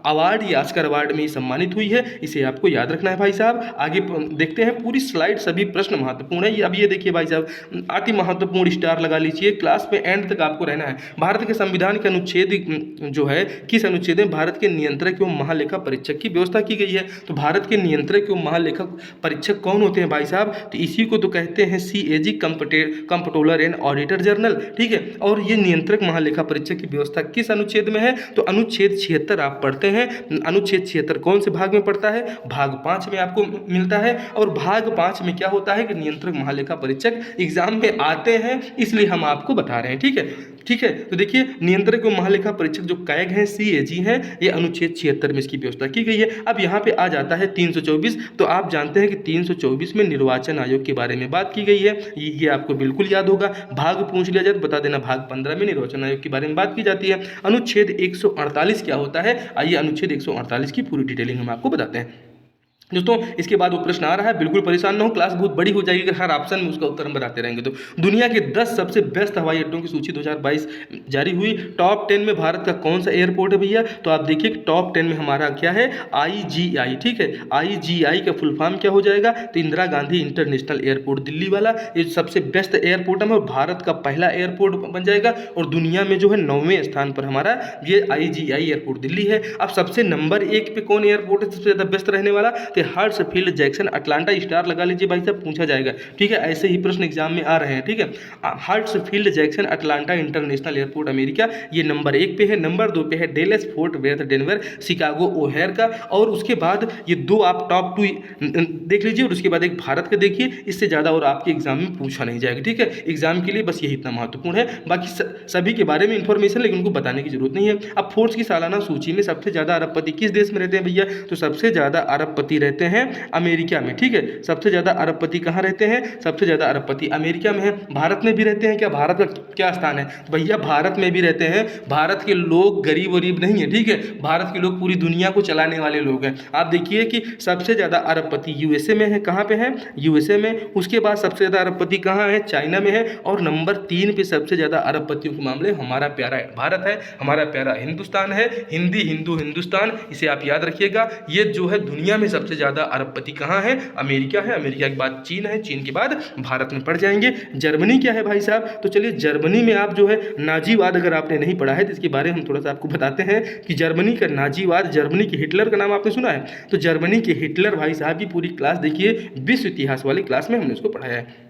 अवार्ड, ये ऑस्कर अवार्ड में सम्मानित हुई है। इसे आपको याद रखना है भाई साहब। आगे देखते हैं, पूरी स्लाइड सभी प्रश्न महत्वपूर्ण है। अब ये देखिए भाई भाई साहब, अति महत्वपूर्ण स्टार लगा लीजिए, क्लास में एंड तक आपको रहना है। भारत के संविधान के अनुच्छेद जो है, किस अनुच्छेद में भारत के नियंत्रक एवं महालेखा परीक्षक की व्यवस्था की गई है? तो भारत के नियंत्रक एवं महालेखा परीक्षक कौन होते हैं भाई साहब? तो इसी को तो कहते हैं CAG, comptroller and auditor general, ठीक है। और ये नियंत्रक महालेखा परीक्षक की व्यवस्था किस अनुच्छेद में है? तो अनुच्छेद 76 आप पढ़ते हैं। अनुच्छेद 76 कौन से भाग में पड़ता है? भाग 5 में आपको मिलता है। और भाग 5 में क्या होता है कि नियंत्रक महालेखा परीक्षक एग्जाम में आते हैं, इसलिए हम आपको बता रहे हैं, ठीक है, ठीक है। तो देखिए, नियंत्रक एवं महालेखा परीक्षक जो कैग हैं, CAG हैं, ये अनुच्छेद 76 में इसकी व्यवस्था की गई है। अब यहाँ पे आ जाता है 324। तो आप जानते हैं कि 324 में निर्वाचन आयोग के बारे में बात की गई है, ये आपको बिल्कुल याद होगा। भाग पूछ लिया जाए तो बता देना, भाग 15 में निर्वाचन आयोग के बारे में बात की जाती है। अनुच्छेद 148 क्या होता है? आइए अनुच्छेद 148 की पूरी डिटेलिंग हम आपको बताते हैं दोस्तों। इसके बाद वो प्रश्न आ रहा है, बिल्कुल परेशान ना हो, क्लास बहुत बड़ी हो जाएगी अगर हर ऑप्शन में उसका उत्तर हम बताते रहेंगे तो। दुनिया के 10 सबसे बेस्ट हवाई अड्डों की सूची 2022 जारी हुई। टॉप 10 में भारत का कौन सा एयरपोर्ट है भैया? तो आप देखिए टॉप 10 में हमारा क्या है? IGI, ठीक है। IGI का फुल फॉर्म क्या हो जाएगा? तो इंदिरा गांधी इंटरनेशनल एयरपोर्ट दिल्ली वाला, ये सबसे बेस्ट एयरपोर्ट है और भारत का पहला एयरपोर्ट बन जाएगा। और दुनिया में जो है 9वें स्थान पर हमारा ये IGI एयरपोर्ट दिल्ली है। अब सबसे नंबर 1 पे कौन एयरपोर्ट है सबसे ज़्यादा बेस्ट रहने वाला? तो हर्ट्सफील्ड जैक्सन अटलांटा स्टार लगा लीजिए भाई साहब, पूछा जाएगा, ठीक है। ऐसे ही प्रश्न एग्जाम में आ रहे हैं, ठीक है। Hartsfield Jackson Atlanta international airport America, ये नंबर 1 पे है। नंबर 2 पे है Dallas Fort Worth Denver Chicago O'Hare का। और उसके बाद ये 2 आप टॉप 2 देख लीजिए और उसके बाद एक भारत का देखिए। इससे ज़्यादा और आपके एग्जाम में पूछा नहीं जाएगा, ठीक है। एग्जाम के लिए बस यही इतना महत्वपूर्ण है, बाकी सभी के बारे में इंफॉर्मेशन लेकिन उनको बताने की जरूरत नहीं है। अब फोर्ब्स की सालाना सूची में सबसे ज़्यादा अरबपति किस देश में रहते हैं भैया? तो सबसे ज़्यादा अरबपति रहते हैं अमेरिका में, ठीक है। सबसे ज़्यादा अरबपति कहाँ रहते हैं? सबसे ज़्यादा अरबपति अमेरिका में है। भारत में भी रहते हैं क्या? भारत का क्या स्थान है भैया? भारत में भी रहते हैं। भारत के लोग गरीब वरीब नहीं है, ठीक है। भारत के लोग पूरी दुनिया को चलाने वाले लोग हैं। आप देखिए कि सबसे ज़्यादा अरबपति USA में है। कहाँ पे है? USA में। उसके बाद सबसे ज़्यादा अरबपति कहाँ है? चाइना में है। और नंबर 3 पे सबसे ज़्यादा अरबपतियों के मामले हमारा प्यारा भारत है, हमारा प्यारा हिंदुस्तान है। हिंदी हिंदू हिंदुस्तान, इसे आप याद रखिएगा। ये जो है दुनिया में सबसे ज़्यादा अरबपति कहाँ है? अमेरिका है। अमेरिका के बाद चीन है, चीन के बाद भारत में पड़ जाएंगे। जर्मनी क्या है भाई साहब? तो चलिए जर्मनी में आप जो है नाजीवाद अगर आपने नहीं पढ़ा है तो इसके बारे में हम थोड़ा सा आपको बताते हैं कि जर्मनी का नाजीवाद, जर्मनी के हिटलर का नाम आपने सुना है? तो जर्मनी के हिटलर भाई साहब की पूरी क्लास देखिए, विश्व इतिहास वाली क्लास में हमने उसको पढ़ाया है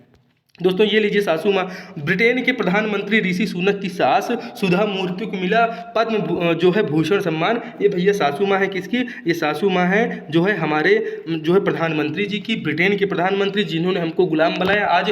दोस्तों। ये लीजिए सासू माँ, ब्रिटेन के प्रधानमंत्री ऋषि सुनक की सास सुधा मूर्ति को मिला पद्म जो है भूषण सम्मान। ये भैया सासू माँ है किसकी? ये सासू माँ है जो है हमारे जो है प्रधानमंत्री जी की, ब्रिटेन के प्रधानमंत्री जिन्होंने हमको गुलाम बनाया, आज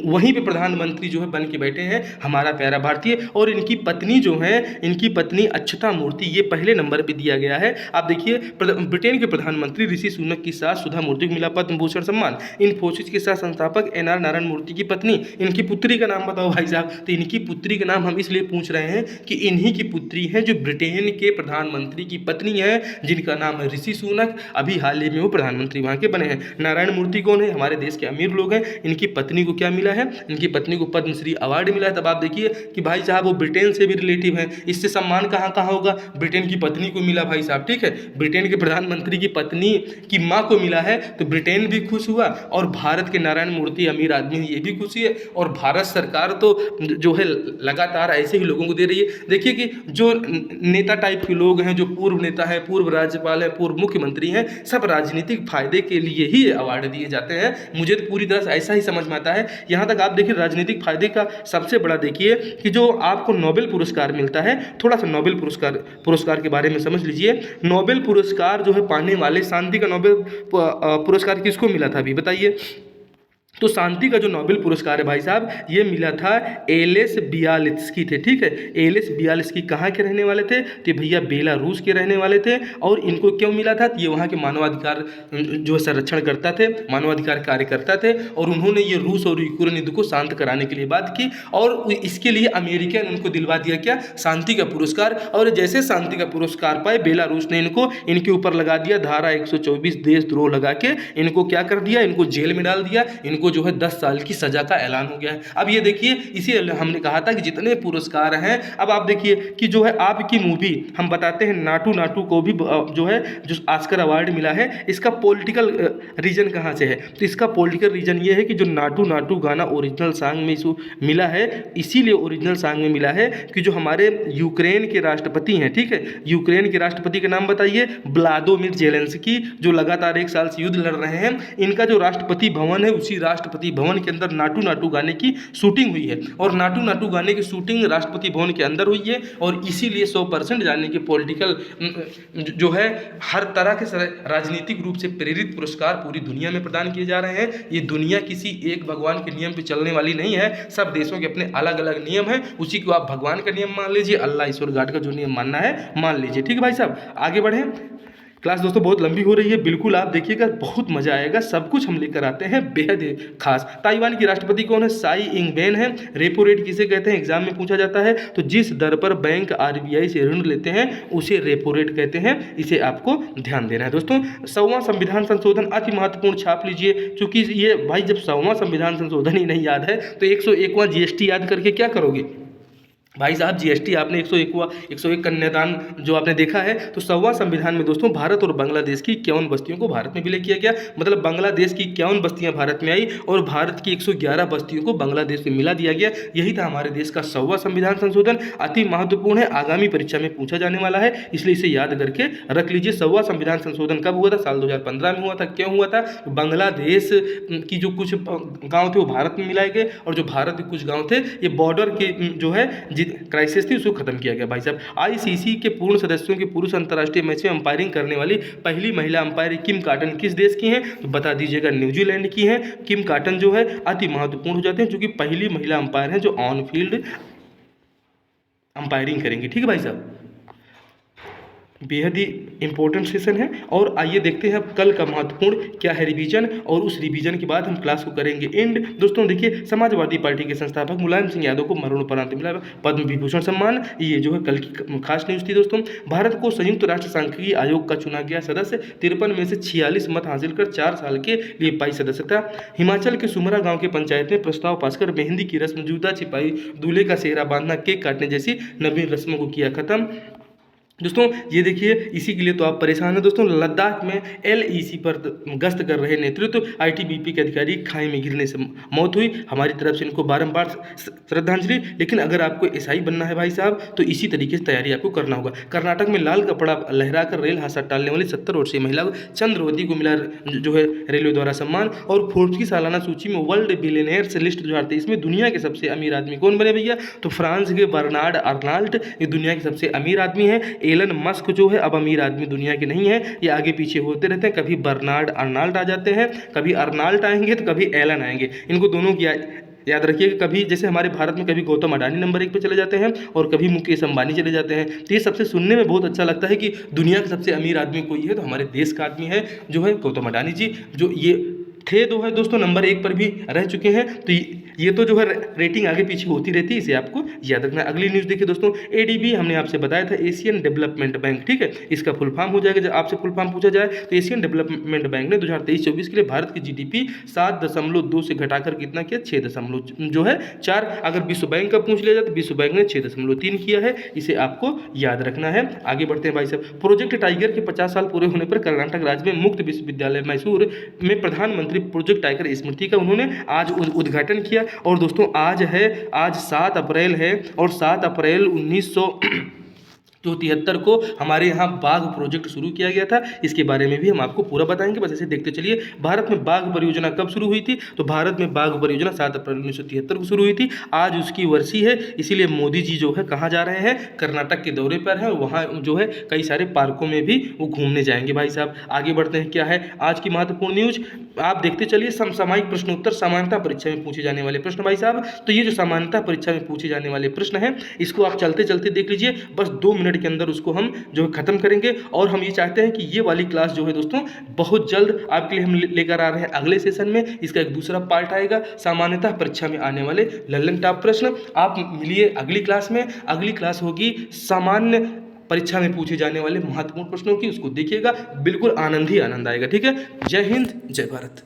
वहीं पे प्रधानमंत्री जो है बन के बैठे हैं हमारा प्यारा भारतीय। और इनकी पत्नी जो है, इनकी पत्नी अक्षता मूर्ति, ये पहले नंबर पर दिया गया है। आप देखिए ब्रिटेन के प्रधानमंत्री ऋषि सुनक की सास सुधा मूर्ति को मिला पद्म भूषण सम्मान। इन्फोसिस के साथ संस्थापक NR नारायण मूर्ति की पत्नी, इनकी पुत्री का नाम बताओ भाई साहब? तो इनकी पुत्री का नाम हम इसलिए पूछ रहे हैं कि इन्हीं की पुत्री है जो ब्रिटेन के प्रधानमंत्री की पत्नी है, जिनका नाम है ऋषि सुनक। अभी हाल ही में वो प्रधानमंत्री वहाँ के बने हैं। नारायण मूर्ति कौन है? हमारे देश के अमीर लोग हैं। इनकी पत्नी को क्या मिला है? इनकी पत्नी को पद्मश्री अवार्ड मिला है। तब आप देखिए कि भाई साहब वो ब्रिटेन से भी रिलेटिव है। इससे सम्मान कहाँ कहाँ होगा? ब्रिटेन की पत्नी को मिला भाई साहब, ठीक है। ब्रिटेन के प्रधानमंत्री की पत्नी की माँ को मिला है तो ब्रिटेन भी खुश हुआ और भारत के नारायण मूर्ति अमीर आदमी ये भी खुशी है। और भारत सरकार तो जो है लगातार ऐसे ही लोगों को दे रही है। देखिए कि जो नेता टाइप के लोग हैं, जो पूर्व नेता हैं, पूर्व राज्यपाल हैं, पूर्व मुख्यमंत्री हैं, सब राजनीतिक फायदे के लिए ही अवार्ड दिए जाते हैं। मुझे तो पूरी तरह से ऐसा ही समझ में आता है। यहाँ तक आप देखिए राजनीतिक फायदे का सबसे बड़ा देखिए कि जो आपको नोबेल पुरस्कार मिलता है, थोड़ा सा नोबेल पुरस्कार के बारे में समझ लीजिए। नोबेल पुरस्कार जो है पाने वाले, शांति का नोबेल पुरस्कार किसको मिला था अभी बताइए? तो शांति का जो नोबेल पुरस्कार है भाई साहब, ये मिला था एलेस बियालित्स्की थे, ठीक है। एलेस बियालित्स्की कहाँ के रहने वाले थे? तो भैया बेलारूस के रहने वाले थे। और इनको क्यों मिला था? ये वहाँ के मानवाधिकार जो है संरक्षण करता थे, मानवाधिकार कार्यकर्ता थे। और उन्होंने ये रूस और यूक्रेन युद्ध को शांत कराने के लिए बात की और इसके लिए अमेरिका ने उनको दिलवा दिया क्या? शांति का पुरस्कार। और जैसे शांति का पुरस्कार पाए, बेलारूस ने इनके ऊपर लगा दिया धारा 124 देशद्रोह लगा के इनको क्या कर दिया? इनको जेल में डाल दिया, इनको उनको जो है 10 साल की सज़ा का ऐलान हो गया है। अब ये देखिए, इसी हमने कहा था कि जितने पुरस्कार हैं, अब आप देखिए कि जो है आपकी मूवी हम बताते हैं नाटू नाटू को भी जो है जो ऑस्कर अवार्ड मिला है, इसका पॉलिटिकल रीजन कहाँ से है? तो इसका पॉलिटिकल रीजन ये है कि जो नाटू नाटू गाना ओरिजिनल सॉन्ग में इसको मिला है, इसीलिए ओरिजिनल सॉन्ग में मिला है कि जो हमारे यूक्रेन के राष्ट्रपति हैं, ठीक है, यूक्रेन के राष्ट्रपति का नाम बताइए, व्लादिमीर ज़ेलेंस्की, जो लगातार 1 साल से युद्ध लड़ रहे हैं। इनका जो राष्ट्रपति भवन है, उसी राष्ट्रपति भवन के अंदर नाटू नाटू गाने की शूटिंग हुई है, और नाटू नाटू गाने की शूटिंग राष्ट्रपति भवन के अंदर हुई है, और इसीलिए 100% जाने के पॉलिटिकल जो है हर तरह के राजनीतिक रूप से प्रेरित पुरस्कार पूरी दुनिया में प्रदान किए जा रहे हैं। ये दुनिया किसी एक भगवान के नियम पे चलने वाली नहीं है, सब देशों के अपने अलग अलग नियम हैं, उसी को आप भगवान का नियम मान लीजिए, अल्लाह ईश्वर गॉड का जो नियम मानना है मान लीजिए। ठीक है भाई साहब, आगे बढ़ें। क्लास दोस्तों बहुत लंबी हो रही है, बिल्कुल आप देखिएगा, बहुत मजा आएगा, सब कुछ हम लेकर आते हैं बेहद खास। ताइवान की राष्ट्रपति कौन है? साई इंग वेन है। रेपो रेट किसे कहते हैं? एग्जाम में पूछा जाता है, तो जिस दर पर बैंक आरबीआई से ऋण लेते हैं उसे रेपो रेट कहते हैं, इसे आपको ध्यान देना है। दोस्तों 100वां संविधान संशोधन अति महत्वपूर्ण, छाप लीजिए, क्योंकि ये भाई जब 100वां संविधान संशोधन ही नहीं याद है तो 101वां जीएसटी याद करके क्या करोगे भाई साहब? जीएसटी आपने 101 कन्यादान जो आपने देखा है, तो 100वां संविधान में दोस्तों भारत और बांग्लादेश की 51 बस्तियों को भारत में विलय किया गया, मतलब बांग्लादेश की 51 बस्तियां भारत में आई और भारत की 111 बस्तियों को बांग्लादेश में मिला दिया गया। यही था हमारे देश का 100वां संविधान संशोधन, अति महत्वपूर्ण है, आगामी परीक्षा में पूछा जाने वाला है, इसलिए इसे याद करके रख लीजिए। 100वां संविधान संशोधन कब हुआ था? साल 2015 में हुआ था। क्यों हुआ था? बांग्लादेश की जो कुछ गाँव थे वो भारत में मिलाए गए, और जो भारत के कुछ गाँव थे ये बॉर्डर के जो है क्राइसिस थी, उसको खत्म किया गया। भाई साहब आईसीसी के पूर्ण सदस्यों के पुरुष अंतर्राष्ट्रीय मैच में अंपायरिंग करने वाली पहली महिला अंपायर किम कार्टन किस देश की हैं? तो बता दीजिएगा, न्यूजीलैंड की हैं। किम कार्टन जो है अति महत्वपूर्ण हो जाते हैं, क्योंकि पहली महिला अंपायर है जो ऑन फील्ड अंपायरिंग करेंगी। ठीक है भाई साहब, बेहद ही इंपॉर्टेंट सेशन है। और आइए देखते हैं अब कल का महत्वपूर्ण क्या है रिवीजन, और उस रिवीजन के बाद हम क्लास को करेंगे एंड। दोस्तों देखिए, समाजवादी पार्टी के संस्थापक मुलायम सिंह यादव को मरणोपरांत मिला पद्म विभूषण सम्मान, ये जो है कल की खास न्यूज़ थी। दोस्तों भारत को संयुक्त राष्ट्र सांख्यिकी आयोग का चुना गया सदस्य, 53 में से 46 मत हासिल कर 4 साल के लिए पाई सदस्यता। हिमाचल के सुमरा गाँव के पंचायत ने प्रस्ताव पास कर मेहंदी की रस्म, जूता छिपाई, दूल्हे का सेहरा बांधना, केक काटने जैसी नवीन रस्मों को किया खत्म। दोस्तों ये देखिए, इसी के लिए तो आप परेशान हैं। दोस्तों लद्दाख में एलईसी पर गश्त कर रहे नेतृत्व आईटीबीपी के अधिकारी खाई में गिरने से मौत हुई, हमारी तरफ से इनको बारंबार श्रद्धांजलि। लेकिन अगर आपको एसआई बनना है भाई साहब, तो इसी तरीके से तैयारी आपको करना होगा। कर्नाटक में लाल कपड़ा लहराकर रेल हादसा टालने वाली 70 वर्षीय महिला चंद्रवती को मिला जो है रेलवे द्वारा सम्मान। और फोर्ब्स की सालाना सूची में वर्ल्ड बिलियनियर्स लिस्ट 2023 में दुनिया के सबसे अमीर आदमी कौन बने भैया? तो फ्रांस के बर्नार्ड अर्नाल्ट ये दुनिया के सबसे अमीर आदमी हैं। एलन मस्क जो है अब अमीर आदमी दुनिया के नहीं है, ये आगे पीछे होते रहते हैं, कभी बर्नार्ड अर्नाल्ड आ जाते हैं, कभी अर्नाल्ड आएंगे तो कभी एलन आएंगे, इनको दोनों की याद रखिए। कभी जैसे हमारे भारत में कभी गौतम अडानी नंबर 1 पे चले जाते हैं और कभी मुकेश अंबानी चले जाते हैं, तो ये सबसे सुनने में बहुत अच्छा लगता है कि दुनिया का सबसे अमीर आदमी कोई है, तो हमारे देश का आदमी है जो है गौतम अडानी जी, जो ये थे दो है दोस्तों नंबर 1 पर भी रह चुके हैं। तो ये तो जो है रेटिंग आगे पीछे होती रहती है, इसे आपको याद रखना है। अगली न्यूज़ देखिए दोस्तों, एडीबी हमने आपसे बताया था एशियन डेवलपमेंट बैंक, ठीक है, इसका फुल फॉर्म हो जाएगा। जब आपसे फुल फॉर्म पूछा जाए तो एशियन डेवलपमेंट बैंक ने 2023-24 के लिए भारत की जीडीपी 7.2 से घटाकर कितना किया? 6.4। अगर विश्व बैंक का पूछ लिया जाए तो विश्व बैंक ने 6.3 किया है, इसे आपको याद रखना है। आगे बढ़ते हैं भाई साहब। प्रोजेक्ट टाइगर के 50 साल पूरे होने पर कर्नाटक राज्य में मुक्त विश्वविद्यालय मैसूर में प्रधानमंत्री प्रोजेक्ट टाइगर स्मृति का उन्होंने आज उद्घाटन किया। और दोस्तों आज 7 अप्रैल है, और 7 अप्रैल 1973 को हमारे यहाँ बाघ प्रोजेक्ट शुरू किया गया था, इसके बारे में भी हम आपको पूरा बताएंगे, बस ऐसे देखते चलिए। भारत में बाघ परियोजना कब शुरू हुई थी? तो भारत में बाघ परियोजना 7 अप्रैल 1973 को शुरू हुई थी, आज उसकी वर्षी है, इसीलिए मोदी जी जो है कहाँ जा रहे हैं? कर्नाटक के दौरे पर हैं, वहाँ जो है कई सारे पार्कों में भी वो घूमने जाएंगे भाई साहब। आगे बढ़ते हैं, क्या है आज की महत्वपूर्ण न्यूज, आप देखते चलिए। समसामयिक प्रश्नोत्तर समानता परीक्षा में पूछे जाने वाले प्रश्न भाई साहब, तो ये जो समानता परीक्षा में पूछे जाने वाले प्रश्न हैं, इसको आप चलते चलते देख लीजिए, बस 2 मिनट के अंदर उसको हम जो है खत्म करेंगे। और हम ये चाहते हैं कि ये वाली क्लास जो है दोस्तों बहुत जल्द आपके लिए हम लेकर आ रहे हैं। अगले सेशन में इसका एक दूसरा पार्ट आएगा, सामान्यतः परीक्षा में आने वाले लल्लन टॉप प्रश्न। आप मिलिए अगली क्लास में, अगली क्लास होगी सामान्य परीक्षा में पूछे जाने वाले महत्वपूर्ण प्रश्नों की, उसको देखिएगा, बिल्कुल आनंद ही आनंद आएगा। ठीक है, जय हिंद जय भारत।